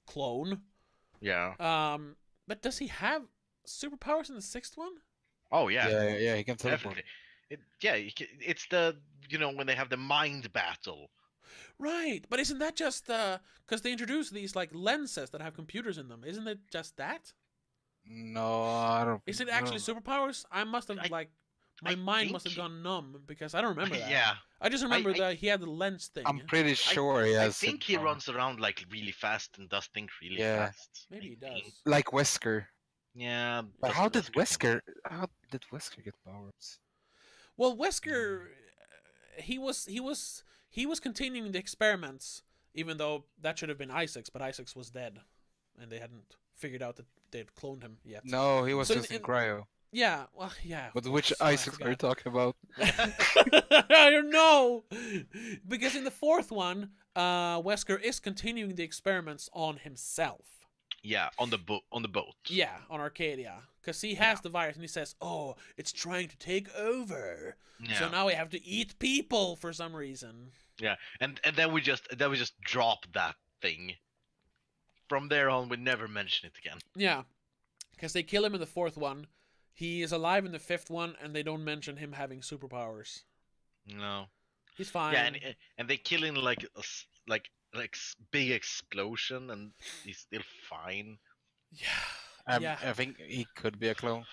clone. Yeah. But does he have superpowers in the sixth one? Oh yeah. Yeah. He can teleport. Definitely. It's the when they have the mind battle. Right, but isn't that just because they introduced these like lenses that have computers in them? Isn't it just that? No, I don't. Is it I actually don't- superpowers? I must have my I mind must have think- gone numb because I don't remember that. Yeah. I just remember I- that he had the lens thing. I'm pretty sure he I has. think he superpower. runs around like really fast and does things really Yeah. fast. Maybe I he think. does. Like Wesker. Yeah. But that's how did Wesker thing. Wesker? How did Wesker get powers? Well, Wesker, he was continuing the experiments, even though that should have been Isaac's, but Isaac's was dead, and they hadn't figured out that they'd cloned him yet. No, he was So just in cryo. Yeah, well, yeah. But which so I Isaac are you forgot. talking about? I don't know, because in the fourth one, Wesker is continuing the experiments on himself. Yeah, on the boat. Yeah, on Arcadia, because he has the virus, and he says, "Oh, it's trying to take over. Yeah. So now we have to eat people for some reason." Yeah, and then we just drop that thing. From there on, we never mention it again. Yeah, because they kill him in the fourth one. He is alive in the fifth one, and they don't mention him having superpowers. No. He's fine. Yeah, and they kill in like big explosion, and he's still fine. Yeah. Yeah. I think he could be a clone.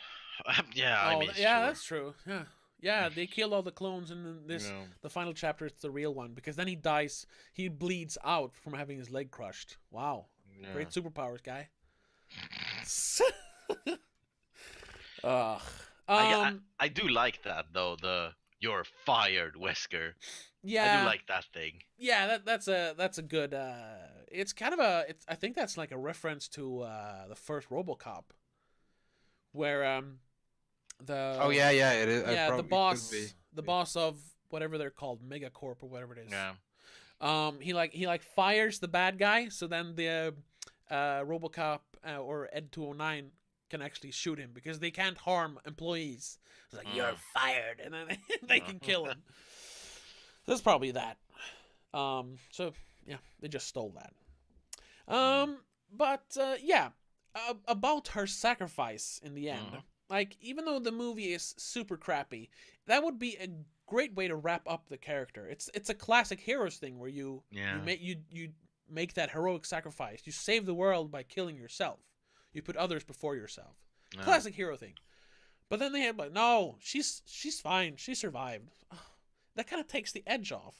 Yeah, I mean, yeah, sure. that's true. Yeah. Yeah, they kill all the clones, and then this Yeah. the final chapter. It's the real one because then he dies. He bleeds out from having his leg crushed. Wow, Yeah. great superpowers, guy. Ugh. I do like that though. The "you're fired, Wesker." Yeah. I do like that thing. Yeah, that's a good. It's kind of I think that's like a reference to the first RoboCop, where the Oh yeah, it is. yeah the It boss could be. the boss of whatever they're called, Megacorp or whatever it is. Yeah. He fires the bad guy, so then the RoboCop or Ed 209 can actually shoot him because they can't harm employees. It's like you're fired, and then they can kill him. That's probably that. So yeah, they just stole that. But yeah, about her sacrifice in the end. Like, even though the movie is super crappy, that would be a great way to wrap up the character. It's a classic heroes thing where you make that heroic sacrifice. You save the world by killing yourself. You put others before yourself. Yeah. Classic hero thing. But then they had like, no, she's fine. She survived. That kind of takes the edge off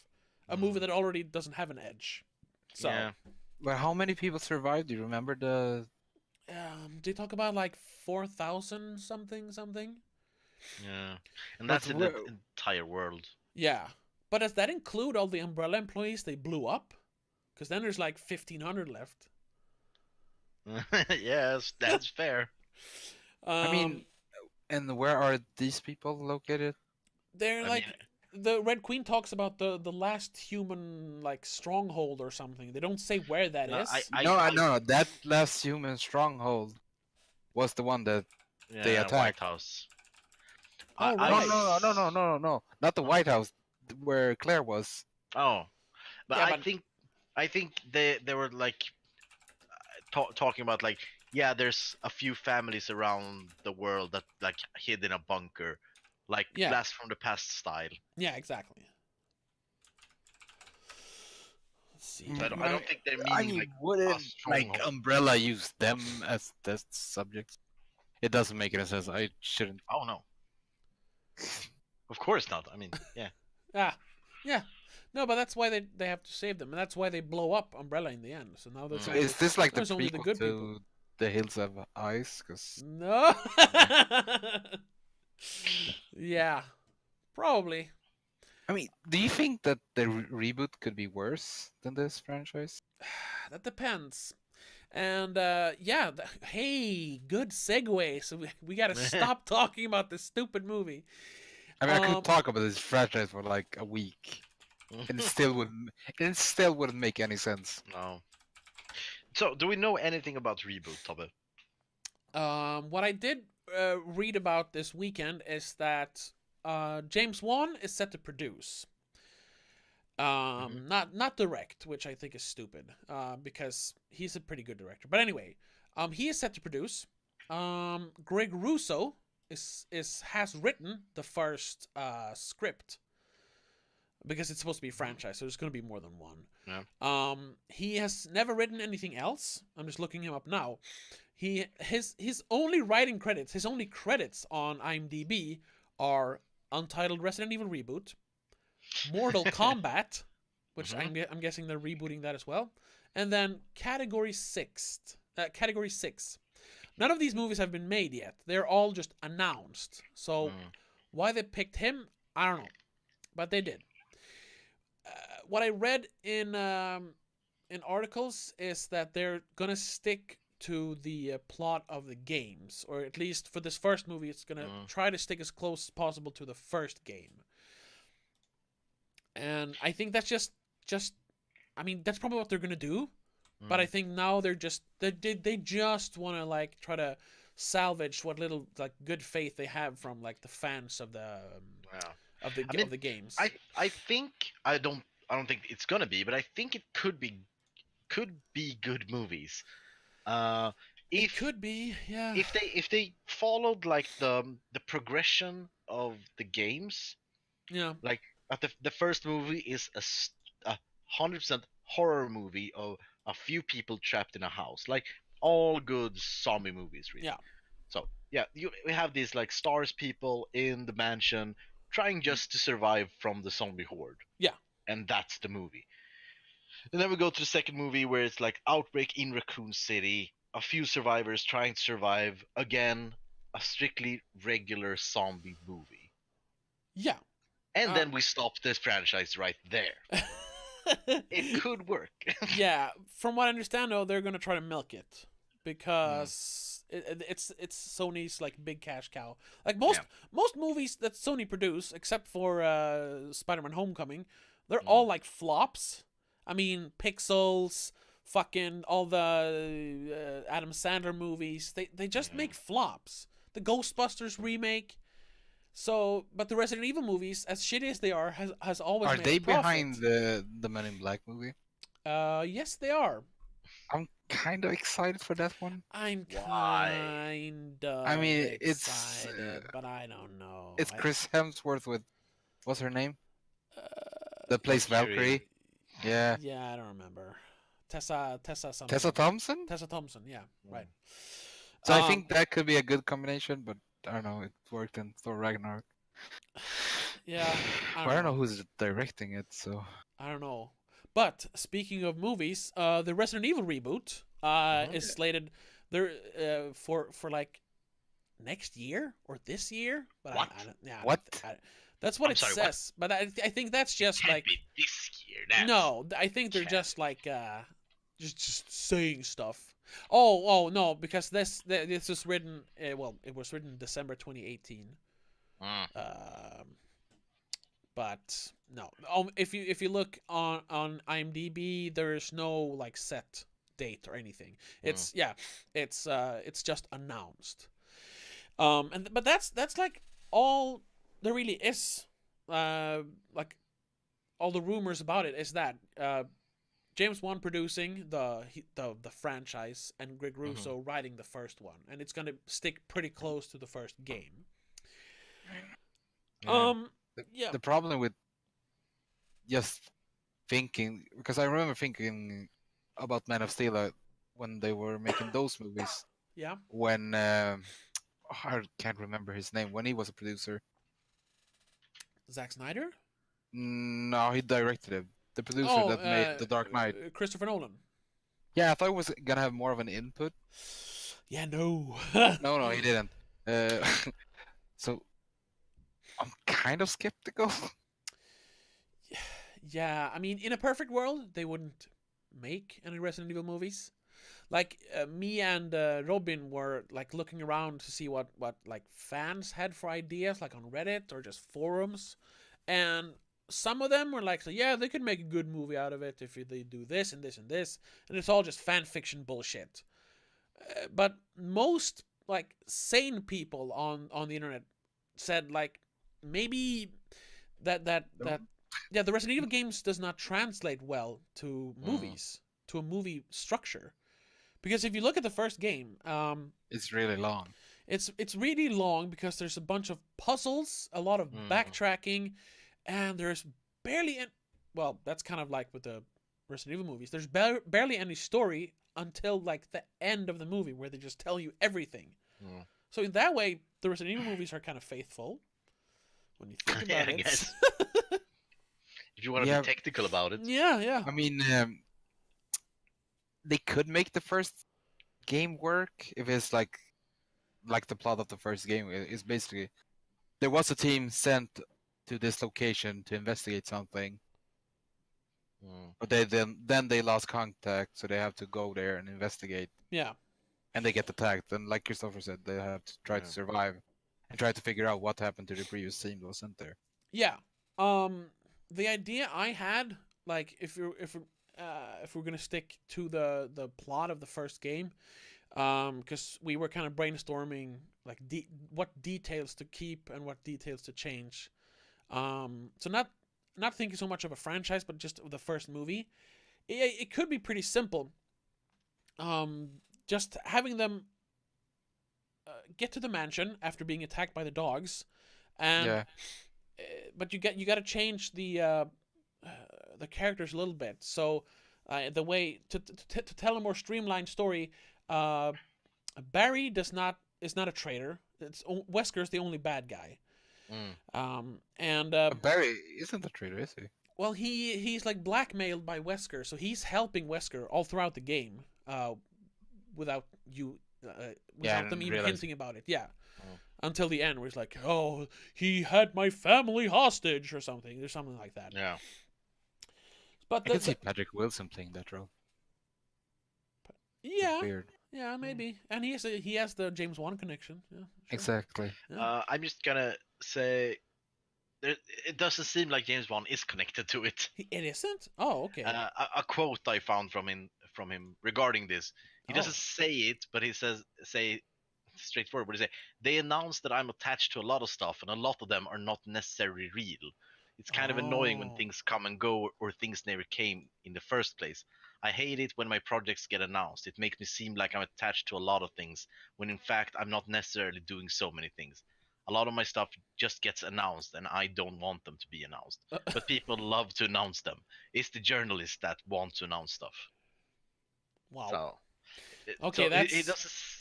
a movie that already doesn't have an edge. So, Yeah. But how many people survived? Do you remember the? they talk about like 4,000 something. Yeah. And But that's in the entire world. Yeah, but does that include all the Umbrella employees they blew up? Because then there's like 1,500 left. Yes, that's fair. I mean, and where are these people located? they're I like mean, the Red Queen talks about the last human like stronghold or something. They don't say where that No, is. No. That last human stronghold was the one that they White attacked. House. Oh, I- right. No, not the White House where Claire was. Oh, but Yeah, I but- think they were like talking about like, yeah, there's a few families around the world that like hid in a bunker, like Yeah. Blast from the Past style. Yeah, exactly. Let's see. Mm. I don't think they're I meaning mean, like wouldn't a stronghold. Umbrella use them as test subjects? It doesn't make any sense. I shouldn't. Oh no. Of course not. I mean, yeah. Ah, yeah. No, but that's why they have to save them, and that's why they blow up Umbrella in the end. So now So is this like the there's only the prequel good people. to The Hills of Ice? Because No. Yeah, probably. I mean, do you think that the reboot could be worse than this franchise? That depends. And yeah, hey, good segue. So we got to stop talking about this stupid movie. I mean, I could talk about this franchise for like a week, and it still wouldn't make any sense. No. So, do we know anything about Reboot, Tobbe? What I did read about this weekend is that James Wan is set to produce. Not direct, which I think is stupid, because he's a pretty good director. But anyway, he is set to produce. Greg Russo has written the first script because it's supposed to be a franchise, so there's going to be more than one. Yeah. He has never written anything else. I'm just looking him up now. His only writing credits, his only credits on IMDb are Untitled Resident Evil Reboot, Mortal Kombat, which I'm guessing they're rebooting that as well, and then Category 6. Category 6. None of these movies have been made yet. They're all just announced. So why they picked him, I don't know, but they did. What I read in articles is that they're gonna stick to the plot of the games, or at least for this first movie, it's gonna try to stick as close as possible to the first game. And I think that's just I mean, that's probably what they're gonna do. But I think now they just want to like try to salvage what little like good faith they have from like the fans of the of the games. I think I don't think it's gonna be, but I think it could be good movies. It could be, yeah. If they followed like the progression of the games, yeah. Like at the first movie is a 100% horror movie of a few people trapped in a house, like all good zombie movies, really. Yeah. So yeah, we have these like stars people in the mansion trying just to survive from the zombie horde. Yeah. And that's the movie. And then we go to the second movie where it's like outbreak in Raccoon City, a few survivors trying to survive, again, a strictly regular zombie movie. Yeah. And then we stop this franchise right there. It could work. Yeah, from what I understand, though, they're gonna try to milk it because it's Sony's like big cash cow. Like most movies that Sony produce, except for Spider-Man: Homecoming, they're all like flops. I mean, Pixels, fucking all the Adam Sandler movies. They just make flops. The Ghostbusters remake. So, but the Resident Evil movies, as shitty as they are, has always made they a profit. behind the Men in Black movie? Yes, they are. I'm kind of excited for that one. I'm kind of. I mean, excited, but I don't know. It's Chris Hemsworth with what's her name? That plays Valkyrie. Yeah. Yeah, I don't remember. Tessa something. Tessa Thompson? Tessa Thompson, yeah, right. So I think that could be a good combination, but I don't know. It worked in Thor Ragnarok. Yeah. I don't know who's directing it, so. I don't know. But speaking of movies, the Resident Evil reboot is slated there for like next year or this year. But what? What? That's what says. What? But I think that's just Can't like be this year. No, I think they're just like just saying stuff. Oh no, because this is written. Well, it was written December 2018. But no. If you look on IMDb, there's no like set date or anything. It's it's just announced. But that's like all there really is. Like all the rumors about it is that James Wan producing the franchise and Greg Russo writing the first one, and it's gonna stick pretty close to the first game. The problem with just thinking, because I remember thinking about Man of Steel when they were making those movies. Yeah. When I can't remember his name when he was a producer. Zack Snyder? No, he directed it. The producer Oh, that made The Dark Knight. Christopher Nolan. Yeah, I thought he was gonna have more of an input. Yeah, no. No, no, he didn't. Uh, so I'm kind of skeptical. Yeah, I mean, in a perfect world, they wouldn't make any Resident Evil movies. Like me and Robin were like looking around to see what like fans had for ideas, like on Reddit or just forums, and some of them were like, so yeah, they could make a good movie out of it if they do this and this and this, and it's all just fan fiction bullshit. But most like sane people on the internet said like maybe that yeah, the Resident Evil games does not translate well to movies, to a movie structure. Because if you look at the first game, It's really long. it's really long because there's a bunch of puzzles, a lot of backtracking, and there's barely well, that's kind of like with the Resident Evil movies. There's barely any story until like the end of the movie where they just tell you everything. So in that way, the Resident Evil movies are kind of faithful when you think about Yeah, I it. guess. If you want to Yeah. be technical about it. Yeah, yeah. I mean, they could make the first game work if it's like the plot of the first game is basically there was a team sent to this location to investigate something, but then they lost contact, so they have to go there and investigate, Yeah. and they get attacked. And like Christopher said, they have to try to survive and try to figure out what happened to the previous team that was sent there. Yeah. The idea I had, like, if we're gonna stick to the plot of the first game, because we were kind of brainstorming like what details to keep and what details to change. So not thinking so much of a franchise, but just the first movie. It could be pretty simple. Just having them get to the mansion after being attacked by the dogs, and but you got to change the characters a little bit. So the way to tell a more streamlined story, Barry is not a traitor. Wesker's the only bad guy. And Barry isn't a traitor, is he? well, he's like blackmailed by Wesker, so he's helping Wesker all throughout the game, without them even hinting about it. Yeah. Until the end, where he's like, "Oh, he had my family hostage," or something. There's something like that. Yeah. But I can see Patrick Wilson playing that role. Yeah, Weird. yeah, maybe. And he has the James Wan connection. Yeah, sure. Exactly. Yeah. I'm just gonna say, it doesn't seem like James Wan is connected to it. It isn't. Oh, okay. A quote I found from him regarding this. He doesn't say it, but he say straightforward. But he say they announced that I'm attached to a lot of stuff, and a lot of them are not necessarily real. It's kind of annoying when things come and go, or things never came in the first place. I hate it when my projects get announced. It makes me seem like I'm attached to a lot of things, when in fact I'm not necessarily doing so many things. A lot of my stuff just gets announced, and I don't want them to be announced. But people love to announce them. It's the journalists that want to announce stuff. Wow. So, Okay, that's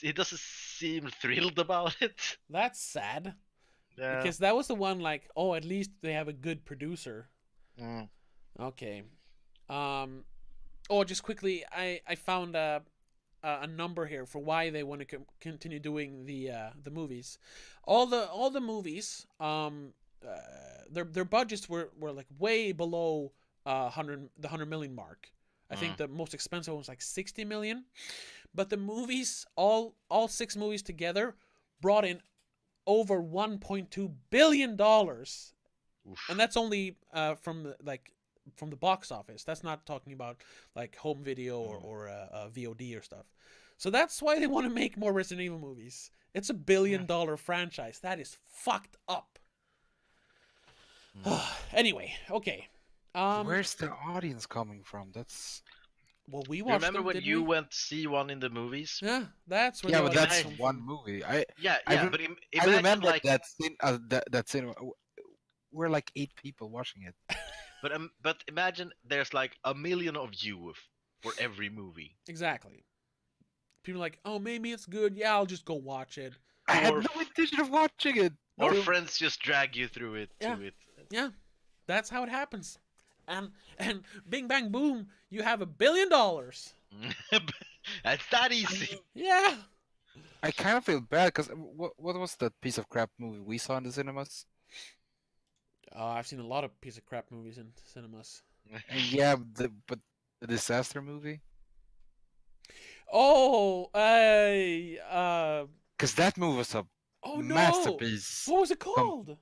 he doesn't seem thrilled about it. that's sad. Yeah. Because that was the one like, oh, at least they have a good producer. Okay. Oh, just quickly, I found a number here for why they want to continue doing the movies. All the movies, their budgets were like way below the 100 million mark. I think the most expensive one was like 60 million. But the movies, all 6 movies together, brought in over 1.2 billion dollars, and that's only from the box office. That's not talking about like home video or VOD or stuff. So that's why they want to make more Resident Evil movies. It's $1 billion franchise. That is fucked up. Anyway, okay. Where's the audience coming from? That's well, we watched. Remember them, when didn't you we? went to see one in the movies? Yeah, that's where. yeah, the but audience that's come one from. movie. Yeah, I but I imagine remember like, that scene. That scene. We're like 8 people watching it. but imagine there's like 1 million of you for every movie. Exactly. People are like, oh, maybe it's good. Yeah, I'll just go watch it. I had Or no intention of watching it. Or No. friends just drag you through it Yeah. to it. Yeah, that's how it happens. And Bing Bang Boom, you have $1 billion. That's that easy. Yeah. I kind of feel bad because what was that piece of crap movie we saw in the cinemas? I've seen a lot of piece of crap movies in cinemas. Yeah, but the disaster movie. Oh, Because that movie was a oh no, masterpiece. what was it called?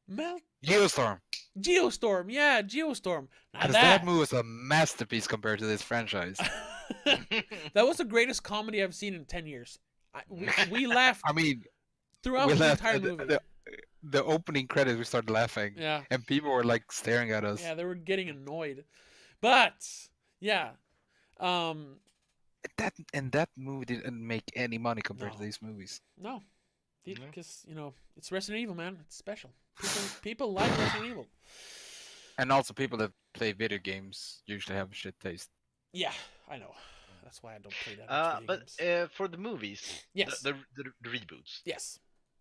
Melt Geostorm. Geostorm. Yeah, Geostorm. Now Because that movie was a masterpiece compared to this franchise. that was the greatest comedy I've seen in 10 years. We laughed I mean, throughout we the laughed entire at movie. the opening credits. We started laughing, Yeah, and people were like staring at us. yeah, they were getting annoyed, but yeah, um, That movie didn't make any money compared to No. these movies. no, No. because it's Resident Evil, man. It's special. People like Resident Evil. And also, people that play video games usually have shit taste. Yeah, I know. That's why I don't play that much video But games. for the movies, Yes. the reboots, Yes,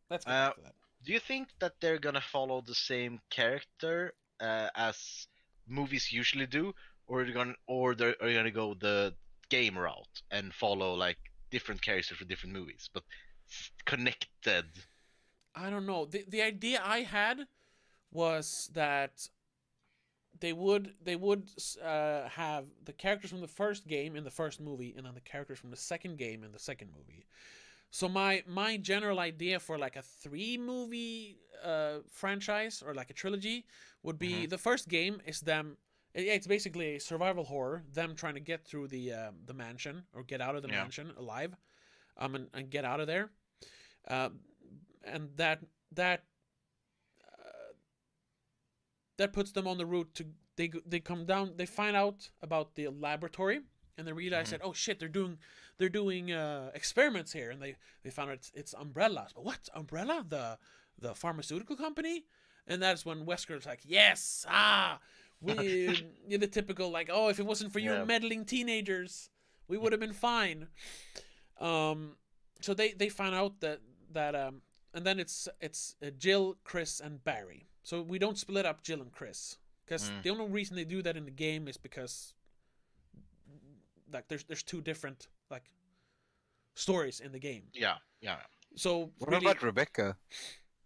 let's get back to that. do you think that they're gonna follow the same character as movies usually do, or are you gonna go the game route and follow like different characters for different movies, but connected? I don't know. The idea I had was that they would have the characters from the first game in the first movie, and then the characters from the second game in the second movie. So my general idea for like a 3-movie franchise or like a trilogy would be the first game is them. It's basically a survival horror. Them trying to get through the mansion or get out of the mansion alive, and get out of there. And that puts them on the route to they come down. They find out about the laboratory, and they realize that, oh shit, they're doing experiments here, and they found out it's Umbrella. But what, Umbrella, the pharmaceutical company? And that's when Wesker's like, yes, we the typical like, oh, if it wasn't for your meddling teenagers, we would have been fine. So they found out that and then it's Jill, Chris, and Barry. So we don't split up Jill and Chris, because the only reason they do that in the game is because like there's 2 different like stories in the game. Yeah. So What really, about Rebecca?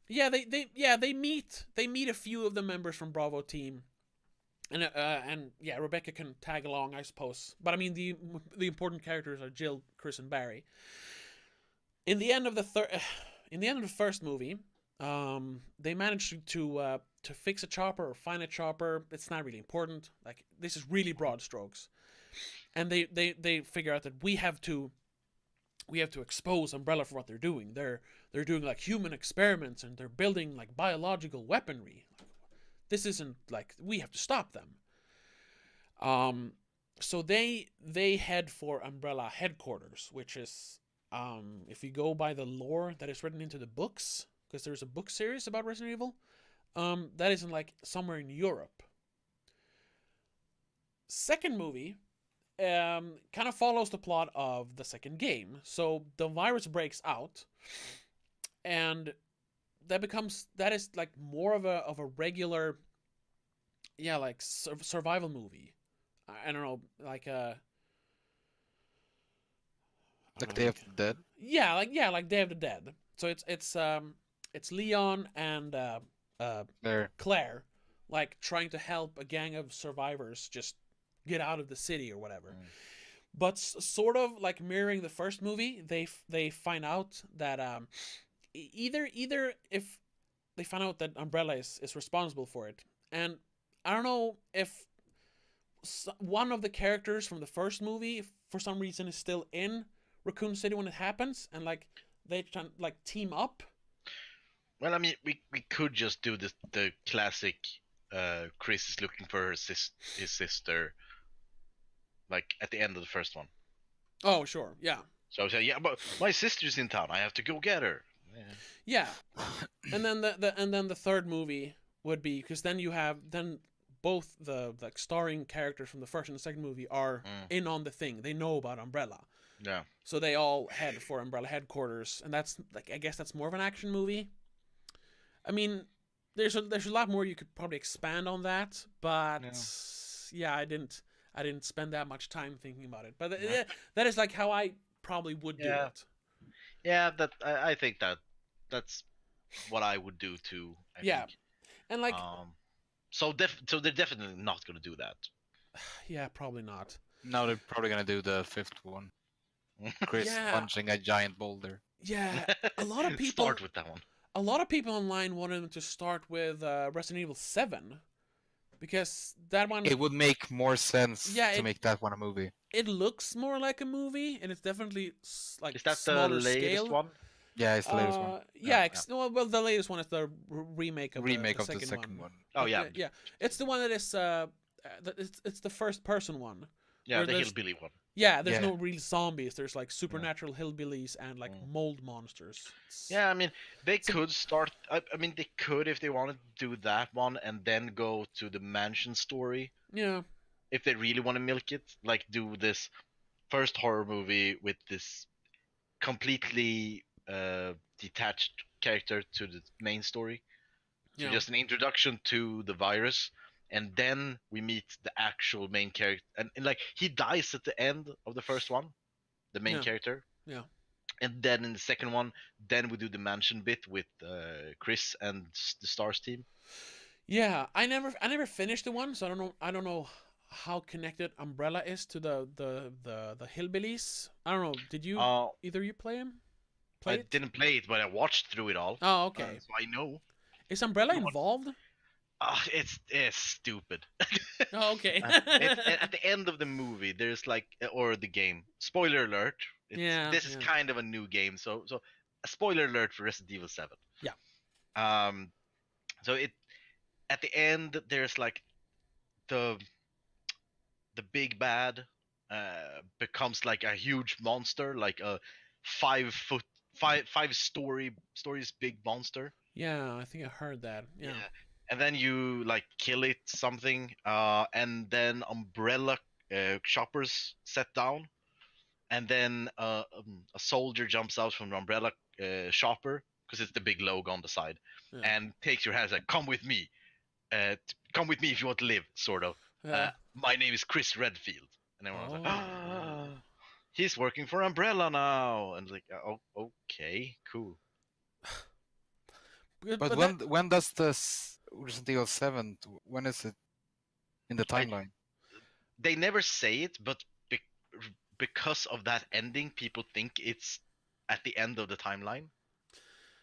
yeah, they meet a few of the members from Bravo team, and yeah, Rebecca can tag along, I suppose. But I mean, the important characters are Jill, Chris, and Barry. In the end of the first movie, they managed to fix a chopper or find a chopper. It's not really important. Like, this is really broad strokes, and they figure out that we have to expose Umbrella for what they're doing. They're doing like human experiments, and they're building like biological weaponry. This isn't like, we have to stop them. So they head for Umbrella headquarters, which is, if you go by the lore that is written into the books, because there's a book series about Resident Evil, that is in like somewhere in Europe. Second movie kind of follows the plot of the second game. So the virus breaks out, and that is like more of a regular, yeah, like survival movie. I don't know, like Like Day of the Dead? yeah, like Day of the Dead. So it's Leon and There. Claire, like trying to help a gang of survivors just get out of the city or whatever. But sort of like mirroring the first movie, they find out that either if they find out that Umbrella is responsible for it, and I don't know if one of the characters from the first movie, for some reason, is still in Raccoon City when it happens, and like they try like team up. Well, I mean, we could just do the classic. Chris is looking for his sister, like at the end of the first one. Oh, sure, yeah. So I say, yeah, but my sister's in town. I have to go get her. Yeah, and then the third movie would be, because then you have both the like starring characters from the first and the second movie are in on the thing. They know about Umbrella. Yeah. So they all head for Umbrella headquarters, and that's like, I guess that's more of an action movie. I mean, there's a lot more you could probably expand on that, but Yeah. I didn't spend that much time thinking about it. But Yeah. that is like how I probably would do Yeah. it. Yeah, that I think that's what I would do too. I Yeah, think. and like So they're definitely not gonna do that. yeah, probably not. Now they're probably gonna do the fifth one. Chris Yeah, punching a giant boulder. yeah. A lot of people, Start with that one. a lot of people online wanted them to start with Resident Evil 7 because that one, It would make more sense Yeah, to make that one a movie. it looks more like a movie, and it's definitely like Is that the smaller latest scale. one? Yeah, it's the latest one. Yeah, Yeah, well, the latest one is the remake of Remake the of the second one. one. Oh But, yeah, yeah. It's the one that is it's the first person one. yeah, where the there's- hillbilly one. Yeah, there's Yeah. no real zombies. There's like supernatural hillbillies and like mold monsters. Yeah, I mean, they could start. I mean, they could if they wanted to do that one and then go to the mansion story. Yeah. If they really want to milk it, like do this first horror movie with this completely detached character to the main story. So Yeah. just an introduction to the virus, and then we meet the actual main character, and like he dies at the end of the first one, the main Yeah. character. Yeah. And then in the second one, then we do the mansion bit with Chris and the Stars team. Yeah, I never finished the one, so I don't know how connected Umbrella is to the hillbillies. I don't know. Did you either you play him? I didn't play it, but I watched through it all. Oh, okay. So I know. Is Umbrella You want- involved? It's stupid. Oh, okay. At the end of the movie, there's like, or the game. Spoiler alert. This is kind of a new game, so a spoiler alert for Resident Evil 7. Yeah. So at the end there's like the big bad becomes like a huge monster, like a 5 stories big monster. Yeah, I think I heard that. Yeah. And then you like kill it something, and then Umbrella choppers set down, and then a soldier jumps out from the Umbrella chopper, because it's the big logo on the side, and takes your hand and says, come with me if you want to live, sort of. My name is Chris Redfield. And everyone was like, he's working for Umbrella now. And like, oh, okay, cool. But when does this Resident Evil 7, when is it in the timeline? They never say it, but because of that ending, people think it's at the end of the timeline.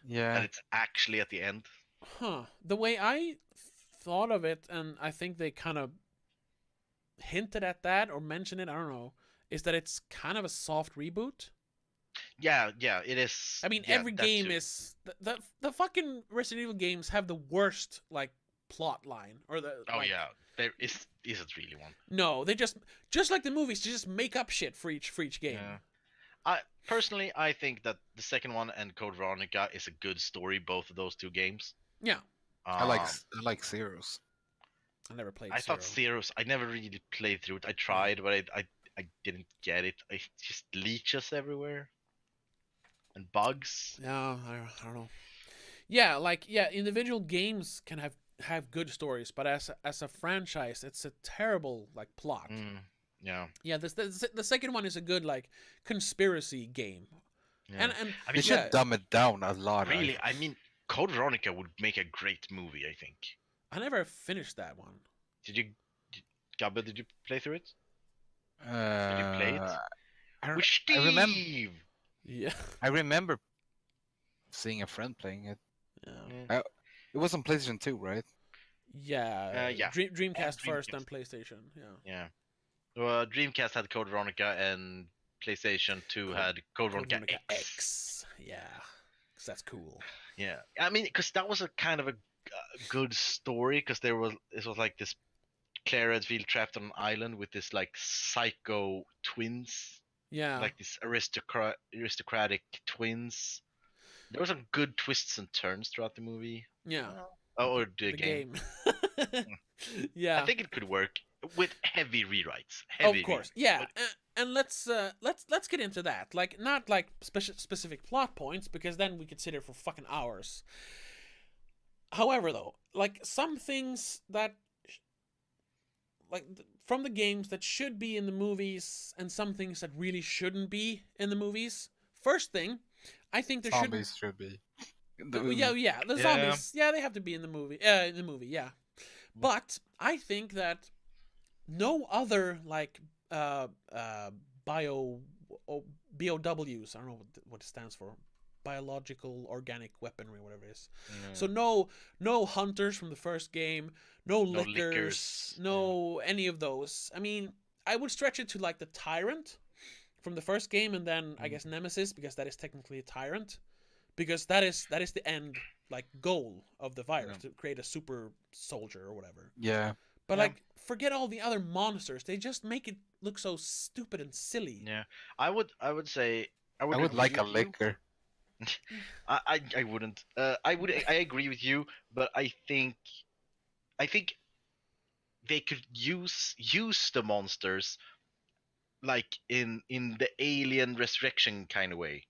Yeah. And it's actually at the end. Huh. The way I thought of it, and I think they kind of hinted at that or mentioned it, I don't know, is that it's kind of a soft reboot. Yeah, it is. I mean, every game is the fucking Resident Evil games have the worst like plot line or the. Yeah, there isn't really one. No, they just like the movies, they just make up shit for each game. Yeah. I think that the second one and Code Veronica is a good story, both of those two games. Yeah. I like Zeros. I never played. I thought Zeros. I never really played through it. I tried, but I didn't get it. It just leeches everywhere. And bugs. Yeah, I don't know. Yeah, individual games can have good stories, but as a franchise, it's a terrible like plot. Yeah. Yeah, the second one is a good like conspiracy game. Yeah. And I mean, they should dumb it down a lot. Really, I mean, Code Veronica would make a great movie, I think. I never finished that one. Gabba, did you play through it? Did you play it? With Steve! I remember. Yeah. I remember seeing a friend playing it. Yeah. It was on PlayStation 2, right? Yeah. Yeah. Dreamcast first, then PlayStation. Yeah. Well, Dreamcast had Code Veronica, and PlayStation 2 had Code Veronica X. Yeah. Because that's cool. Yeah. I mean, because that was a kind of a good story, because it was like this Claire Redfield trapped on an island with this like psycho twins. Yeah. Like these aristocratic twins. There were some good twists and turns throughout the movie. Yeah. Or the game. Yeah. I think it could work with heavy rewrites. Of course. Yeah. And let's get into that. Like, not like specific plot points, because then we could sit here for fucking hours. However, though, like some things that from the games that should be in the movies and some things that really shouldn't be in the movies. First thing, I think there shouldn't. Zombies should be. Yeah, the Yeah. zombies. Yeah, they have to be in the movie. Yeah. But I think that no other like bio BOWs. I don't know what it stands for. Biological organic weaponry, whatever it is. Yeah. So no hunters from the first game, no No lickers, lickers, no any of those. I mean, I would stretch it to like the tyrant from the first game, and then I guess Nemesis, because that is technically a tyrant, because that is the end like goal of the virus, to create a super soldier or whatever. Yeah. But Yeah. like, forget all the other monsters. They just make it look so stupid and silly. Yeah, I would say I would I would agree like a with you. liquor. I wouldn't. I agree with you, but I think they could use the monsters like in the Alien Resurrection kind of way.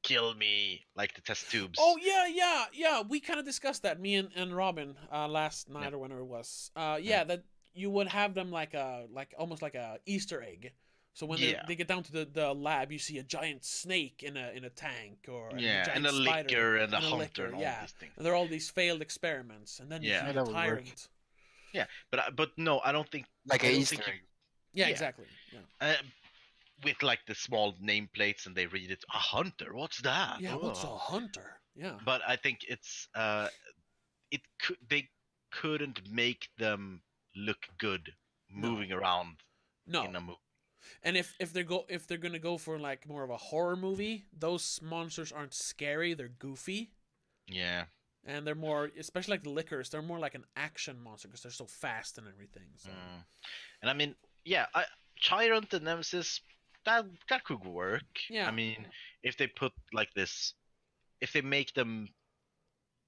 Kill me like the test tubes. Oh yeah. We kind of discussed that, me and Robin, last night or whenever it was. Yeah, that you would have them like almost like a Easter egg. So when Yeah. they get down to the lab, you see a giant snake in a tank, or a Yeah, giant and a spider, licker and a and a hunter licker, and all yeah. these things. And there are all these failed experiments, and then you Yeah. see Yeah, the that would work. tyrant. Yeah, but no, I don't think Like I a don't Easter think you- egg. Yeah, Yeah. exactly. Yeah. with like the small nameplates and they read it. A hunter? What's that? Yeah, what's a Ugh. hunter? Yeah. But I think it's they couldn't make them look good No. moving around No. in a movie. And if they're gonna go for like more of a horror movie, those monsters aren't scary. They're goofy, Yeah. and they're more, especially like the lickers. They're more like an action monster because they're so fast and everything. So And I mean, yeah, Tyrant and Nemesis, that could work. Yeah. I mean, if they put like this, if they make them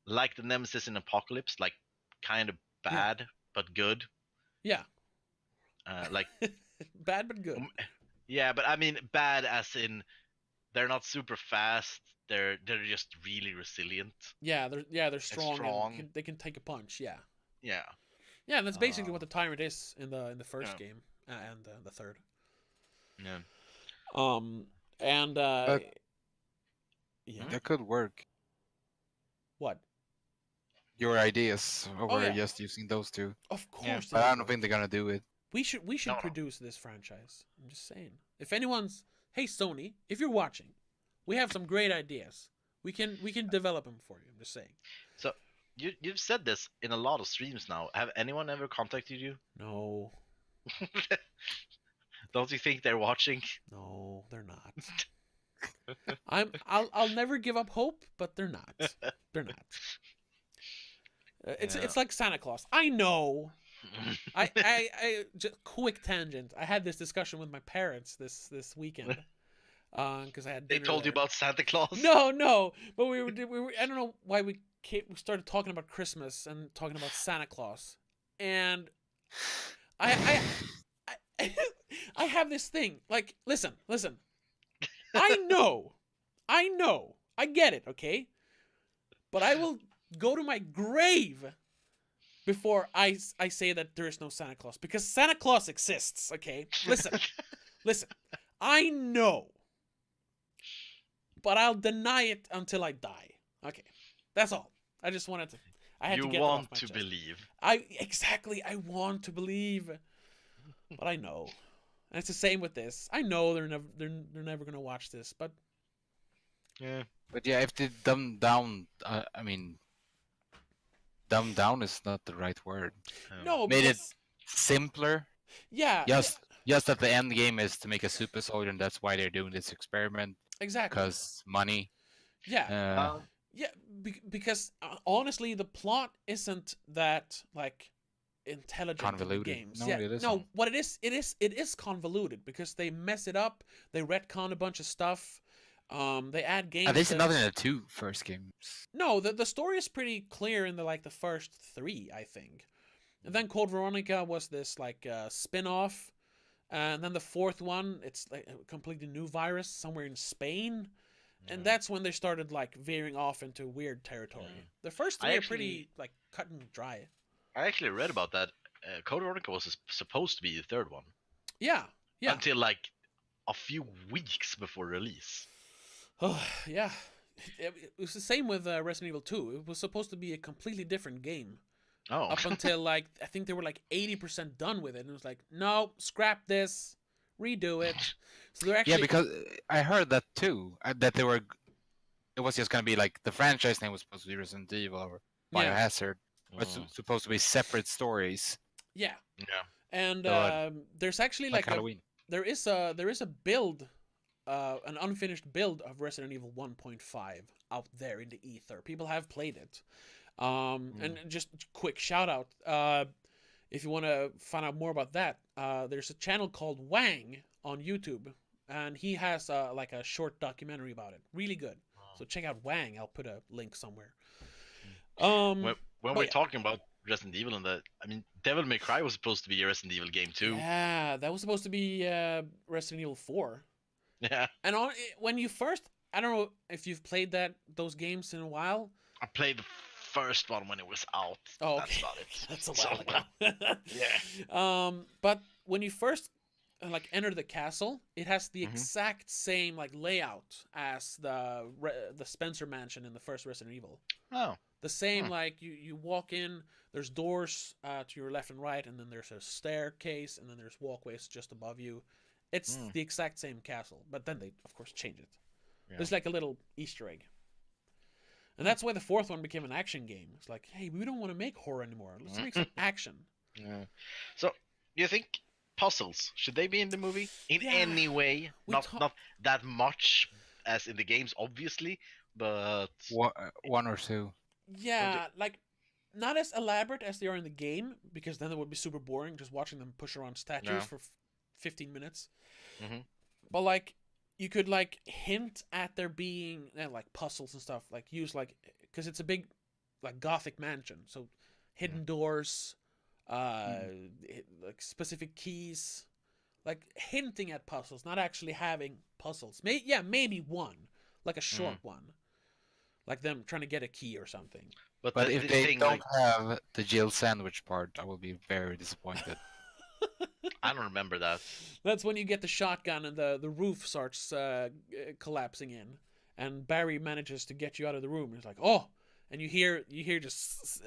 like the Nemesis in Apocalypse, like kind of bad but good. yeah, Like bad but good. yeah, but I mean bad as in they're not super fast. They're just really resilient. Yeah, they're strong. strong. And they can take a punch. Yeah, Yeah. yeah. And that's basically what the tyrant is in the first Yeah. game and the third. Yeah. And But- yeah, That could work. what? Your ideas over yeah. just using those two. Of course, Yeah. they But I would don't think work. they're gonna do it. We should No. produce this franchise. I'm just saying. If anyone's, hey Sony, if you're watching, we have some great ideas. We can develop them for you. I'm just saying. So you've said this in a lot of streams now. Have anyone ever contacted you? No, Don't you think they're watching? no, they're not. I'll never give up hope, but they're not. They're not. It's like Santa Claus. I know. I just quick tangent. I had this discussion with my parents this weekend. Because I had They dinner told you there. about Santa Claus? No, but we were I don't know why we started talking about Christmas and talking about Santa Claus, and I have this thing. Like, listen, I know, I get it, okay, but I will go to my grave before I say that there is no Santa Claus, because Santa Claus exists. Okay, listen, I know. But I'll deny it until I die. Okay, that's all. I just wanted to. I had You to get that off want my to chest. believe. I want to believe, but I know. And it's the same with this. I know they're never gonna watch this, but Yeah. But yeah, if they dumb down, I mean, dumb down is not the right word. no, Made it because, simpler. yeah, Just that the end game is to make a super soldier, and that's why they're doing this experiment exactly. because money. Yeah, yeah, because honestly, the plot isn't that like intelligent in the Convoluted. games. No, yeah, it isn't. no, what it is convoluted because they mess it up. They retcon a bunch of stuff. They add games. At least that- not in the two first games. No, the story is pretty clear in the first three, I think. And then Code Veronica was this like spin-off. And then the fourth one, it's like a completely new virus somewhere in Spain. and that's when they started like veering off into weird territory. Yeah. The first I three are actually- pretty like cut and dry. I actually read about that. Code Veronica was supposed to be the third one Yeah, yeah, until like a few weeks before release. yeah. It was the same with Resident Evil 2. It was supposed to be a completely different game Oh, up until like I think they were like 80% done with it, and it was like, no, scrap this, redo it. So they're actually Yeah, because I heard that too. That they were. It was just gonna be like the franchise name was supposed to be Resident Evil or yeah, Biohazard, but supposed to be separate stories. yeah. yeah. And So, there's actually Like like Halloween. there is a build, an unfinished build of Resident Evil 1.5 out there in the ether. People have played it. And just quick shout out, if you want to find out more about that, there's a channel called Wang on YouTube, and he has like a short documentary about it. Really good. So check out Wang. I'll put a link somewhere. When but we're yeah. talking about Resident Evil and that, I mean, Devil May Cry was supposed to be a Resident Evil game too. Yeah, that was supposed to be Resident Evil 4. Yeah. And when you first, I don't know if you've played those games in a while. I played the first one when it was out. Oh, That's okay. about it. That's a So, while ago. yeah. But when you first like enter the castle, it has the Mhm. exact same like layout as the Spencer Mansion in the first Resident Evil. Oh. The same, Hmm. like you walk in, there's doors to your left and right, and then there's a staircase, and then there's walkways just above you. It's Mm. the exact same castle, but then they of course change it. Yeah. It's like a little Easter egg. And that's why the fourth one became an action game. It's like, hey, we don't want to make horror anymore. Let's make some action. Yeah. So, do you think puzzles should they be in the movie in Yeah. any way? We Not that much as in the games, obviously, but One or two. Yeah, like not as elaborate as they are in the game, because then it would be super boring just watching them push around statues Yeah. for 15 minutes. Mhm. But like you could like hint at there being like puzzles and stuff, like use like because it's a big like gothic mansion, so hidden doors, like specific keys, like hinting at puzzles, not actually having puzzles. Maybe one, like a short one, like them trying to get a key or something. But If the they thing, don't like, have the Jill sandwich part, I will be very disappointed. I don't remember that. That's when you get the shotgun and the roof starts collapsing in, and Barry manages to get you out of the room. He's like, oh, and you hear just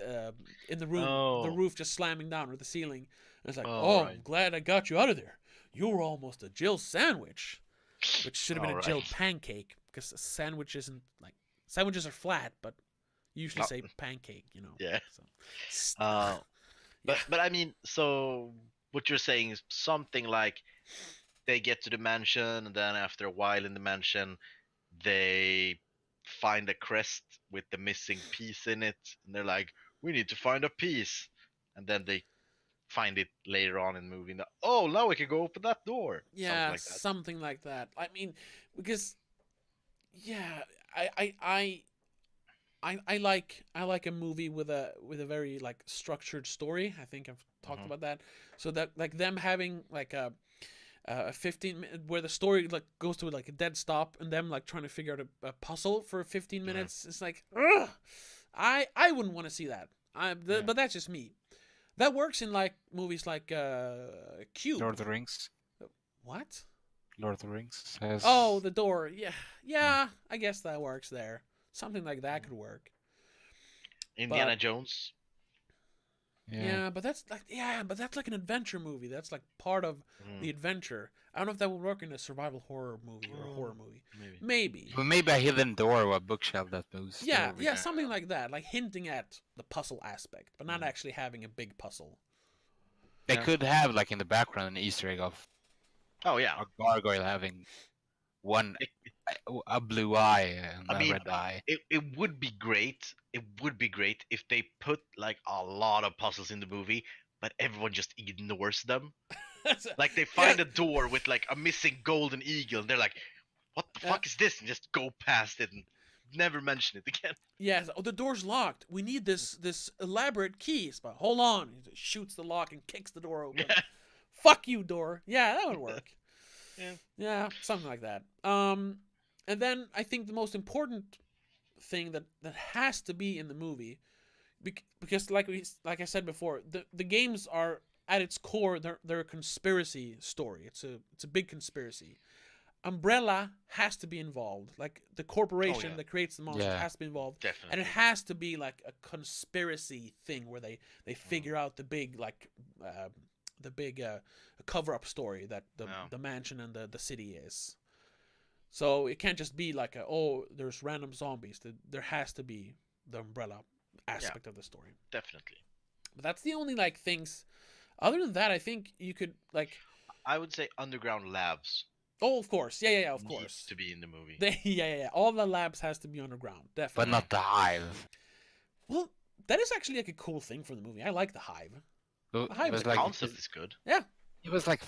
in the room the Oh. roof just slamming down or the ceiling. And it's like, Oh, oh, right. I'm glad I got you out of there. You were almost a Jill sandwich, which should have been a Jill Alright. pancake, because a sandwich isn't like sandwiches are flat, but usually No. say pancake. You know. Yeah. So. But I mean, so what you're saying is something like they get to the mansion, and then after a while in the mansion, they find a crest with the missing piece in it, and they're like, "We need to find a piece," and then they find it later on in the movie. And, oh, now we can go open that door. Yeah, Something like that. I mean, because yeah, I like a movie with a very like structured story. I think I've talked Mhm. about that. So that like them having like a 15 minute where the story like goes to like a dead stop, and them like trying to figure out a puzzle for 15 minutes. It's like, ugh, I wouldn't want to see that. But that's just me. That works in like movies like Cube. Lord of the Rings. What? Lord of the Rings has. Oh, the door. Yeah. I guess that works there. Something like that could work. Indiana but- Jones. Yeah, but that's like an adventure movie. That's like part of the adventure. I don't know if that would work in a survival horror movie or a horror movie. Maybe. Maybe. But maybe a hidden door or a bookshelf that moves. Yeah, That would be- yeah, something like that. Like hinting at the puzzle aspect, but not actually having a big puzzle. They Yeah. could have like in the background an Easter egg of Oh yeah. a gargoyle having a blue eye and I a mean, red eye. It would be great. It would be great if they put like a lot of puzzles in the movie, but everyone just ignores them. Like they find a door with like a missing golden eagle, and they're like, "What the fuck is this?" and just go past it and never mention it again. Yeah, oh, the door's locked. We need this elaborate key. But hold on. He just shoots the lock and kicks the door open. Yeah. Fuck you, door. Yeah, that would work. Yeah. Yeah, something like that. And then I think the most important thing that has to be in the movie, because like I said before, the games are at its core they're a conspiracy story. It's a big conspiracy. Umbrella has to be involved. Like the corporation yeah. that creates the monsters Yeah. has to be involved, and it Definitely. has to be like a conspiracy thing where they figure out the big cover up story that Yeah. the mansion and the city is. So it can't just be like there's random zombies. There has to be the Umbrella Yeah. aspect of the story. Definitely. But that's the only like things. Other than that, I think you could like. I would say underground labs Oh, of course, yeah, of needs course. to be in the movie. Yeah. All the labs has to be underground, But definitely. not the hive. Well, that is actually like a cool thing for the movie. I like the hive. It Hive was is like Concept is good. Yeah. it was like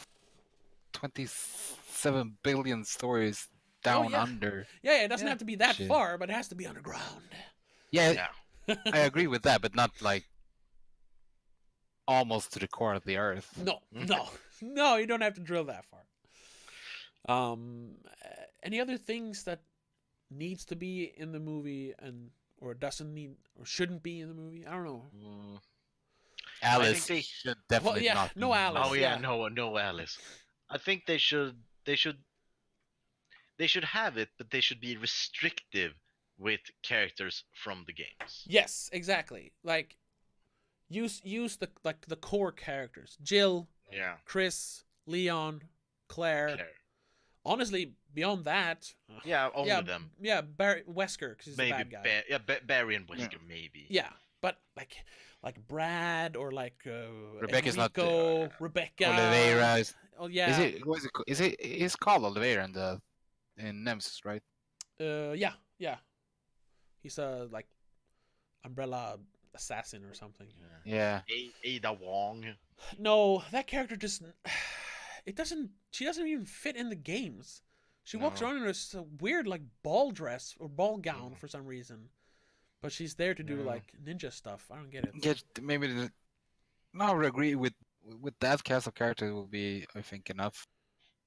27 billion stories Oh, down yeah. under. Yeah, it doesn't Yeah. have to be that Shit. far, but it has to be underground. Yeah, Yeah. I agree with that, but not like almost to the core of the earth. No, you don't have to drill that far. Any other things that needs to be in the movie or doesn't need or shouldn't be in the movie? I don't know. Mm. Alice they- should definitely yeah, not. no be Alice. Oh involved. yeah, Yeah. no Alice. I think they should have it, but they should be restrictive with characters from the games. Yes, exactly. Like use the core characters: Jill, Yeah. Chris, Leon, Claire. Claire. Honestly, beyond that, Yeah, only yeah, them. yeah, Barry Wesker because he's Maybe the bad guy. Barry and Wesker, maybe. Yeah, but like Brad or like Rebecca's not Enrico, Rebecca. Oliveira is, Oh yeah. is it? Was it? Is it? It's called Oliveira in Nemesis, right? Yeah. He's a like umbrella assassin or something. Yeah. Ada Wong. No, that character just it doesn't. She doesn't even fit in the games. She walks No. around in a weird like ball dress or ball gown Mhm. for some reason, but she's there to do Yeah. like ninja stuff. I don't get it. Yeah, maybe. No, I would agree with that cast of characters will be, I think, enough.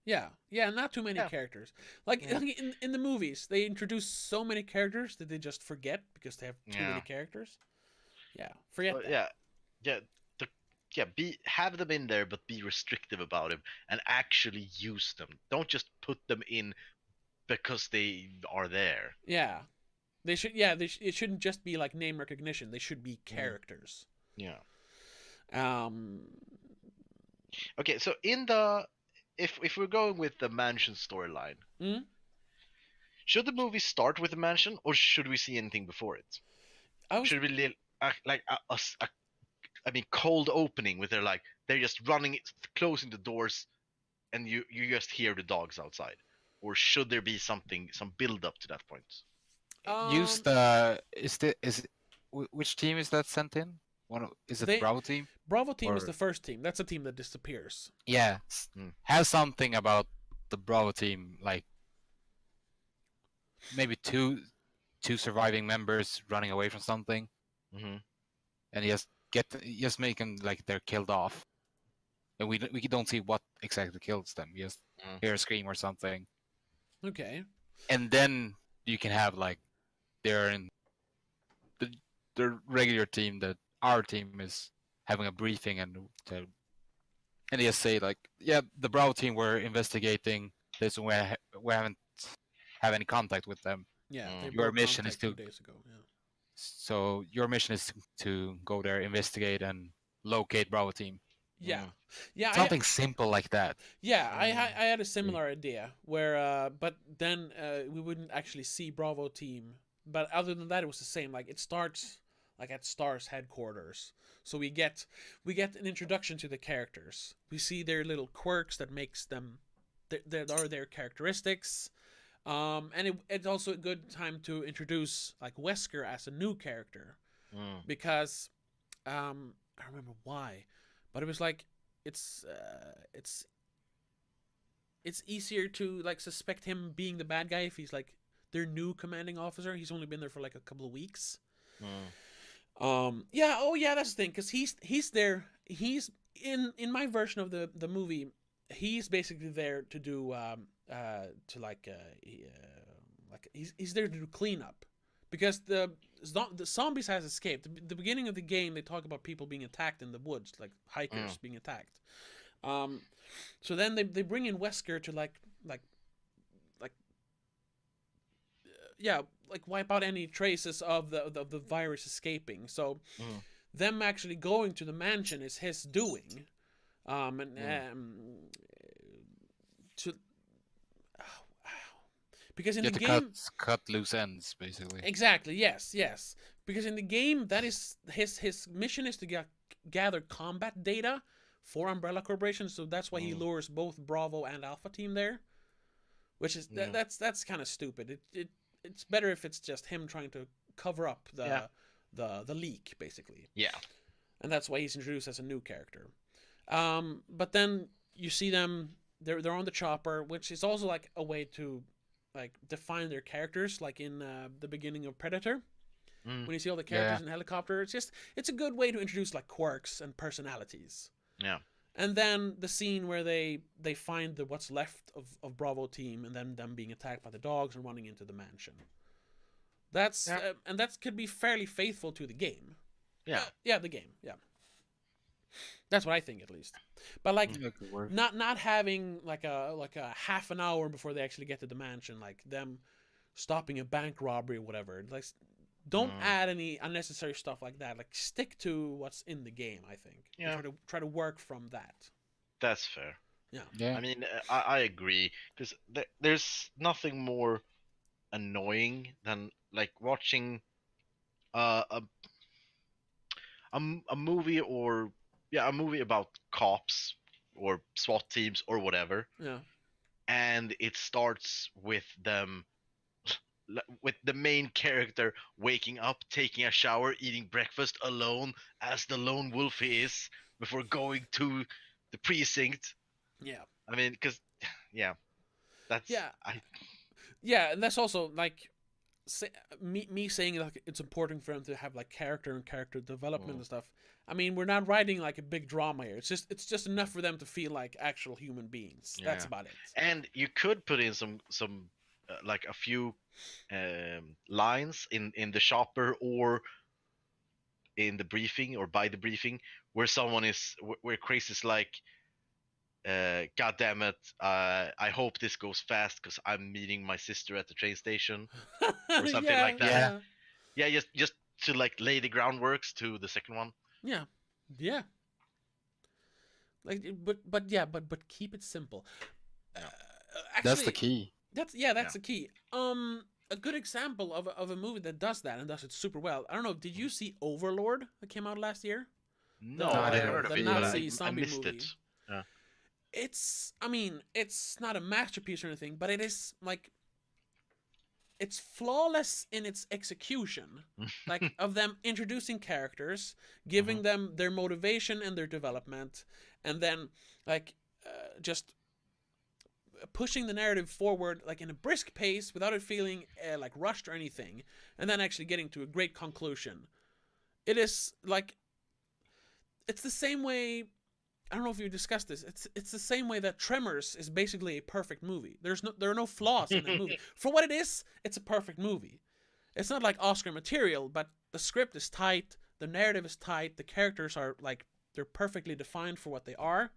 Yeah, not too many Yeah. characters. Like Yeah. in the movies, they introduce so many characters that they just forget because they have too many Yeah. characters. Yeah, forget But that. have them in there, but be restrictive about them and actually use them. Don't just put them in because they are there. Yeah, they should. Yeah, it shouldn't just be like name recognition. They should be characters. Yeah. Um, Okay, so if we're going with the mansion storyline, Mhm. should the movie start with the mansion, or should we see anything before it? I was Should we like I mean, cold opening with they're just running, closing the doors, and you just hear the dogs outside, or should there be some build up to that point? Use the which team is that sent in? Is it They- Bravo team? Bravo team is or- the first team. That's a team that disappears. Yeah. Hmm. Have something about the Bravo team, like maybe two surviving members running away from something, Mm-hmm. and just make them like they're killed off, and we don't see what exactly kills them. We just Mm. hear a scream or something, Okay. and then you can have like they're in the regular team that our team is having a briefing and they just say like, yeah, the Bravo team were investigating this and we haven't have any contact with them. Yeah, Mm. they Your broke mission is contact to- 2 days ago. Yeah. So your mission is to go there, investigate, and locate Bravo team. Yeah. Mm. Yeah. Something simple like that. I had a similar idea where, but then we wouldn't actually see Bravo team. But other than that, it was the same. Like it starts like at Star's headquarters, so we get an introduction to the characters. We see their little quirks that makes them that are their characteristics. And it's also a good time to introduce like Wesker as a new character Mm. because I don't remember why, but it was like it's easier to like suspect him being the bad guy if he's like their new commanding officer. He's only been there for like a couple of weeks. Mm. Yeah, that's the thing, because he's there. He's in my version of the movie. He's basically there to do like he's there to do cleanup, because the zombies has escaped. The beginning of the game, they talk about people being attacked in the woods, like hikers being attacked. So then they bring in Wesker to like yeah, like wipe out any traces of the virus escaping. So them actually going to the mansion is his doing, and to because in You the have to game cut loose ends, basically. exactly, yes, because in the game that is his mission is to gather combat data for Umbrella Corporation, so that's why he lures both Bravo and Alpha Team there, which is that's kind of stupid. It's better if it's just him trying to cover up the leak, basically. Yeah. And that's why he's introduced as a new character. But then you see them, they're on the chopper, which is also like a way to like define their characters, like in the beginning of Predator. When you see all the characters in the helicopter, it's a good way to introduce like quirks and personalities. Yeah. And then the scene where they find what's left of Bravo Team, and then them being attacked by the dogs and running into the mansion. That's and that could be fairly faithful to the game. Yeah. The game. Yeah. That's what I think, at least. But like, not having like a half an hour before they actually get to the mansion, like them stopping a bank robbery or whatever. Like, don't add any unnecessary stuff like that. Like, stick to what's in the game, I think. Yeah. Try to work from that. That's fair. Yeah. I mean, I agree, because there's nothing more annoying than like watching a movie, or a movie about cops or SWAT teams or whatever, Yeah. and it starts with them, with the main character waking up, taking a shower, eating breakfast alone, as the lone wolf he is, before going to the precinct. Yeah. I mean, because that's Yeah, and that's also like me saying like it's important for them to have like character and character development and stuff. I mean, we're not writing like a big drama here. It's just enough for them to feel like actual human beings. That's about it. And you could put in some like a few lines in the shopper, or in the briefing, or by the briefing, where someone is where Chris is like, God damn it, I hope this goes fast because I'm meeting my sister at the train station, or something like that. Yeah, just to like lay the groundworks to the second one. Yeah. Like, but keep it simple. Actually, That's the key. That's the key. A good example of a movie that does that and does it super well. I don't know. Did you see Overlord that came out last year? No, I I didn't heard of the it, Nazi but I zombie missed movie. it. Yeah. It's not a masterpiece or anything, but it is like, it's flawless in its execution, like of them introducing characters, giving them their motivation and their development, and then like just pushing the narrative forward like in a brisk pace without it feeling like rushed or anything, and then actually getting to a great conclusion. It is like, it's the same way. I don't know if you discussed this. It's the same way that Tremors is basically a perfect movie. There are no flaws in that movie. For what it is, it's a perfect movie. It's not like Oscar material, but the script is tight, the narrative is tight, the characters are like, they're perfectly defined for what they are.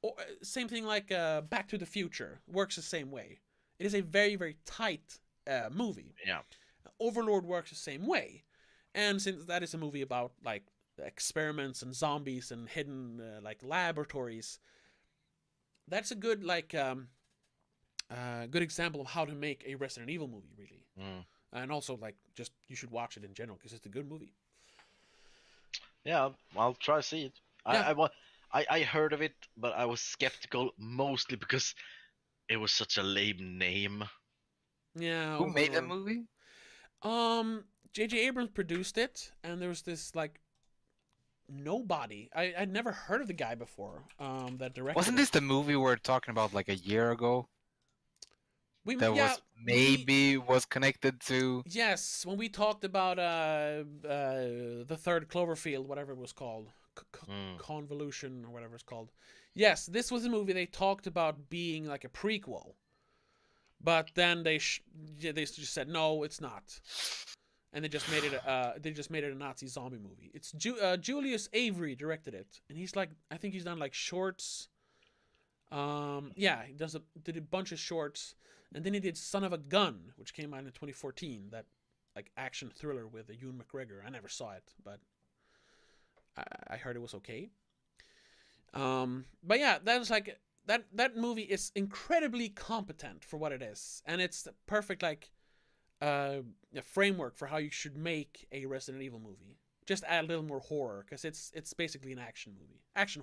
Or same thing like Back to the Future works the same way. It is a very, very tight movie. Yeah. Overlord works the same way, and since that is a movie about like experiments and zombies and hidden like laboratories, that's a good like good example of how to make a Resident Evil movie, really. And also like, just you should watch it in general because it's a good movie. Yeah, I'll try to see it. Yeah. I heard of it, but I was skeptical, mostly because it was such a lame name. Yeah. Who made that Overlord. movie? J.J. Abrams produced it, and there was this like nobody. I'd never heard of the guy before. That directed. Wasn't this the movie we're talking about like a year ago? Was connected to. Yes, when we talked about the third Cloverfield, whatever it was called, Convolution or whatever it's called. Yes, this was a movie they talked about being like a prequel, But then they just said no, it's not, and they just made it a Nazi zombie movie. It's Julius Avery directed it, and he's like, I think he's done like shorts. Yeah, he did a bunch of shorts, and then he did Son of a Gun, which came out in 2014. That like action thriller with Ewan McGregor. I never saw it, but I heard it was okay. But yeah, that was like that movie is incredibly competent for what it is, and it's the perfect like a framework for how you should make a Resident Evil movie. Just add a little more horror, because it's basically an action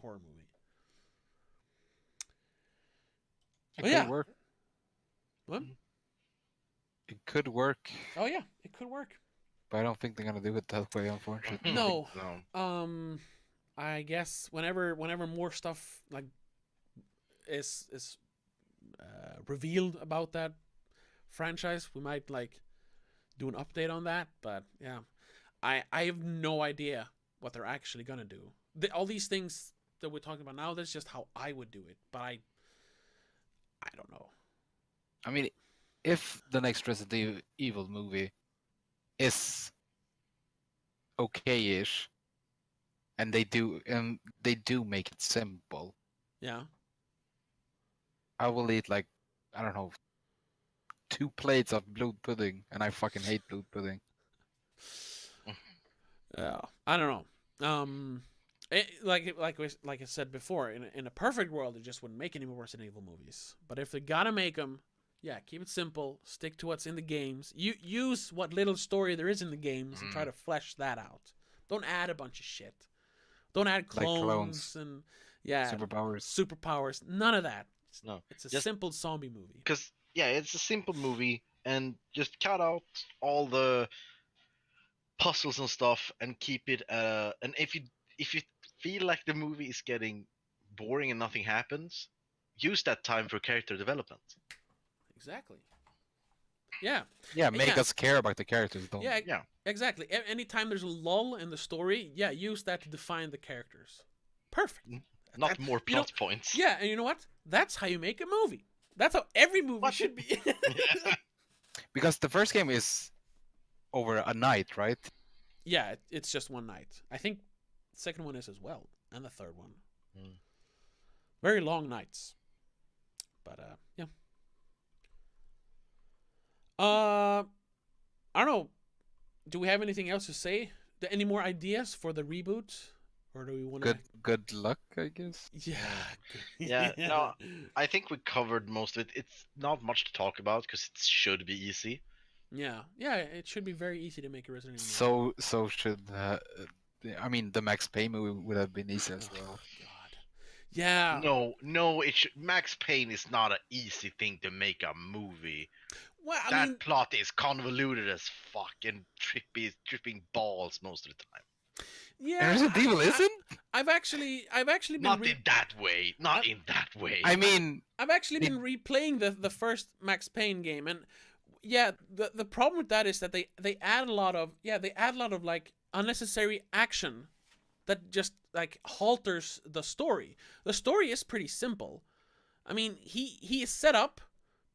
horror movie. It Oh, could yeah. work. What? It could work, Oh yeah, it could work. but I don't think they're gonna do it that way, unfortunately. No. No. I guess whenever more stuff like is revealed about that franchise, we might like do an update on that. But yeah, I have no idea what they're actually gonna do. All these things that we're talking about now, that's just how I would do it. But I don't know. I mean, if the next Resident Evil movie is okay-ish, and they do make it simple, Yeah. I will eat like, I don't know, 2 plates of blood pudding, and I fucking hate blood pudding. Yeah. I don't know. Like I said before, in a perfect world, they just wouldn't make any more Resident Evil movies. But if they gotta make them, yeah, keep it simple. Stick to what's in the games. You use what little story there is in the games and try to flesh that out. Don't add a bunch of shit. Don't add clones and superpowers. None of that. No. It's a Just- simple zombie movie. Because yeah, it's a simple movie, and just cut out all the puzzles and stuff, and keep it. And if you feel like the movie is getting boring and nothing happens, use that time for character development. Exactly. Yeah. Yeah, make Yeah. us care about the characters, don't Yeah. Yeah. Exactly. Anytime there's a lull in the story, yeah, use that to define the characters. Perfect. Not That- more you know- plot points. Yeah, and you know what? That's how you make a movie. That's how every movie What? should be. Because the first game is over a night, right? Yeah, it's just one night. I think the second one is as well, and the third one. Mm. Very long nights. But yeah. I don't know. Do we have anything else to say? Any more ideas for the reboot, or do we want to? Good luck, I guess. Yeah. Yeah, no, I think we covered most of it. It's not much to talk about because it should be easy. Yeah. It should be very easy to make a Resident Evil. So should I mean, the Max Payne movie would have been easy as well. God. Yeah. No, it should. Max Payne is not an easy thing to make a movie. Well, I That mean, plot is convoluted as fuck and tripping balls most of the time. yeah. Resident Evil isn't? I've actually been Not in that way. Not in that way. I mean, I've actually been replaying the first Max Payne game, and yeah, the problem with that is that they add a lot of like unnecessary action that just like halters the story. The story is pretty simple. I mean, he is set up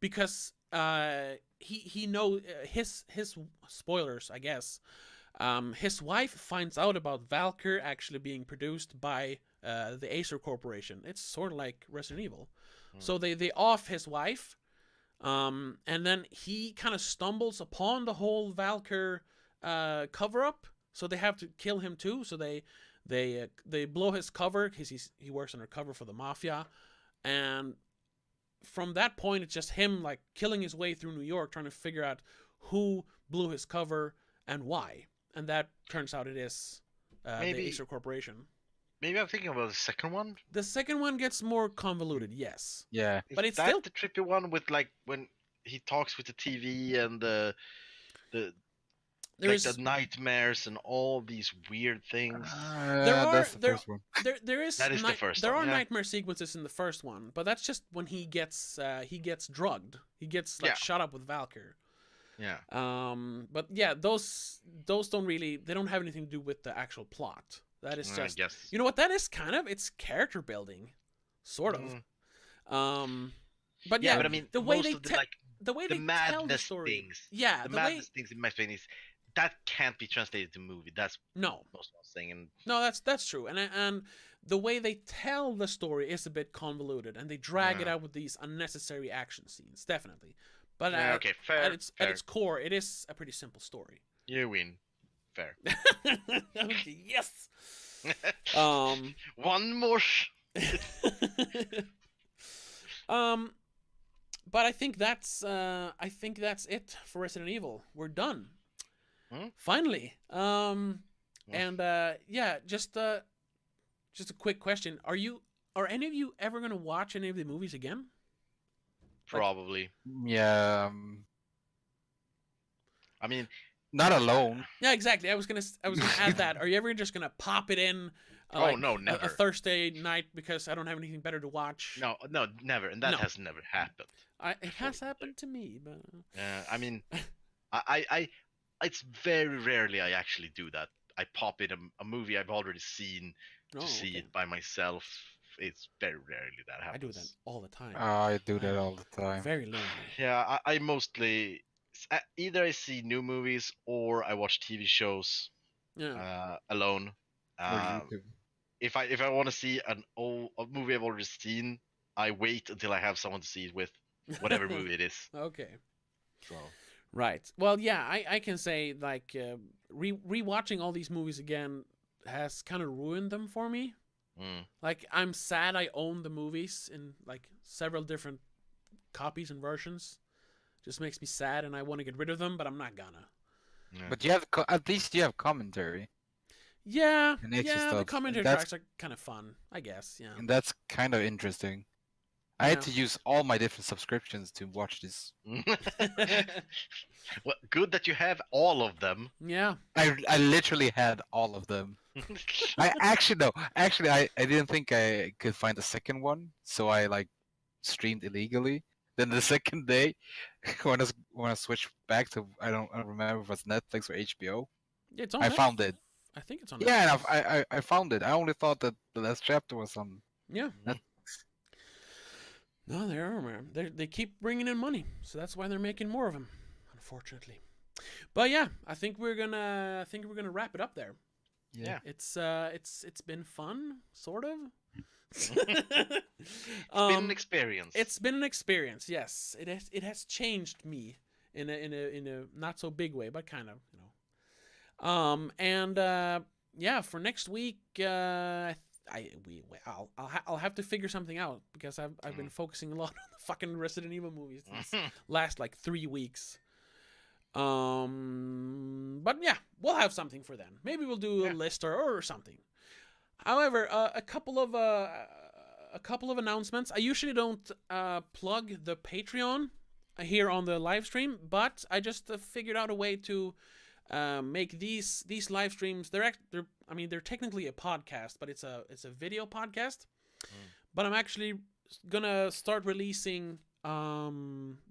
because he know his spoilers, I guess. His wife finds out about Valkyr actually being produced by the Acer Corporation. It's sort of like Resident Evil. So they off his wife, and then he kind of stumbles upon the whole Valkyr cover up. So they have to kill him too. So they blow his cover because he works undercover for the mafia, and from that point it's just him like killing his way through New York trying to figure out who blew his cover and why. And that turns out it is the Acer Corporation. Maybe I'm thinking about the second one. The second one gets more convoluted, yes. yeah. But Is it's that still- the trippy one with like when he talks with the TV and the There's the nightmares and all these weird things. That's the first one. there is That is the first there one, are yeah. nightmare sequences in the first one, but that's just when he gets drugged. He gets like Yeah. shot up with Valkyr. Yeah. But yeah, those don't really, they don't have anything to do with the actual plot. That is I just, guess. you know what that is kind of, it's character building, sort of. Mm. But yeah, but I mean, the way most they of the, like the way the they tell the madness story. things. Yeah, The the way madness things in my opinion is that can't be translated to movie. That's no, most what I'm saying. And no, that's true, and the way they tell the story is a bit convoluted, and they drag it out with these unnecessary action scenes, definitely. But okay, fair, at fair. its core, it is a pretty simple story. You win. Fair. Okay, yes. Um, One more. but I think that's it for Resident Evil. We're done. Hmm? Finally. And yeah, just a quick question: are any of you ever gonna watch any of the movies again? Probably. Yeah, I mean, not alone. Yeah, exactly. I was gonna add that. Are you ever just gonna pop it in? Like no, a never. Thursday night because I don't have anything better to watch. No, never, and that No. has never happened. It has happened to me, but I mean, I, it's very rarely I actually do that. I pop in a movie I've already seen to see okay. it by myself. It's very rarely that happens. I do that all the time. I do that all the time. Very lonely. Yeah, I mostly either I see new movies or I watch TV shows Yeah. alone. Or YouTube. If I want to see a movie I've already seen, I wait until I have someone to see it with, whatever movie it is. Okay. So Right. Well, yeah, I can say like rewatching all these movies again has kind of ruined them for me. Like I'm sad I own the movies in like several different copies and versions. Just makes me sad, and I want to get rid of them, but I'm not gonna. yeah. But you have at least you have commentary, Yeah, And extra yeah, the stuff, commentary and that's- tracks are kind of fun, I guess. Yeah. and that's kind of interesting. I had Yeah. to use all my different subscriptions to watch this. Well, good that you have all of them. Yeah. I literally had all of them. I actually no, actually I didn't think I could find a second one, so I like streamed illegally. Then the second day, when I switched back to I don't remember if it was Netflix or HBO, It's on I Netflix. found it. I think it's on Yeah, and Netflix. I found it. I only thought that the last chapter was on. Yeah. No, they are, man. They keep bringing in money, so that's why they're making more of them, unfortunately. But yeah, I think we're gonna wrap it up there. Yeah. It's been fun, sort of. It's been an experience. It's been an experience. Yes, it has changed me in a not so big way, but kind of, you know. Yeah, for next week, I'll have to figure something out because I've been focusing a lot on the fucking Resident Evil movies these last like 3 weeks. But yeah, we'll have something for then. Maybe we'll do a list or something. However, a couple of announcements. I usually don't plug the Patreon here on the live stream, but I just figured out a way to make these live streams. They're technically a podcast, but it's a video podcast. But I'm actually gonna start releasing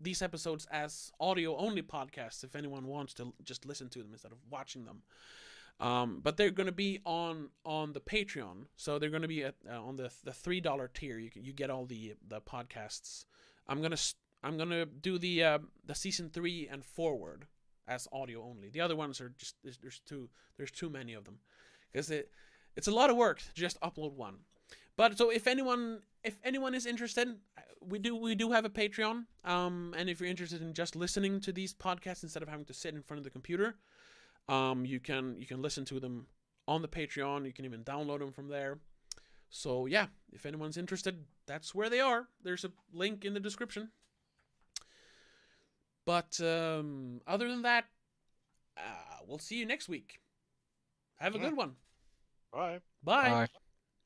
these episodes as audio only podcasts if anyone wants to just listen to them instead of watching them. But they're going to be on the Patreon, so they're going to be on the $3 tier. You get all the podcasts. I'm gonna do the season 3 and forward as audio only. The other ones are just there's too many of them because it's a lot of work to just upload one. But so if anyone is interested, we do have a Patreon. And if you're interested in just listening to these podcasts instead of having to sit in front of the computer, you can listen to them on the Patreon. You can even download them from there. So yeah, if anyone's interested, that's where they are. There's a link in the description. But other than that, we'll see you next week. Have a good one. Bye. Bye. Bye.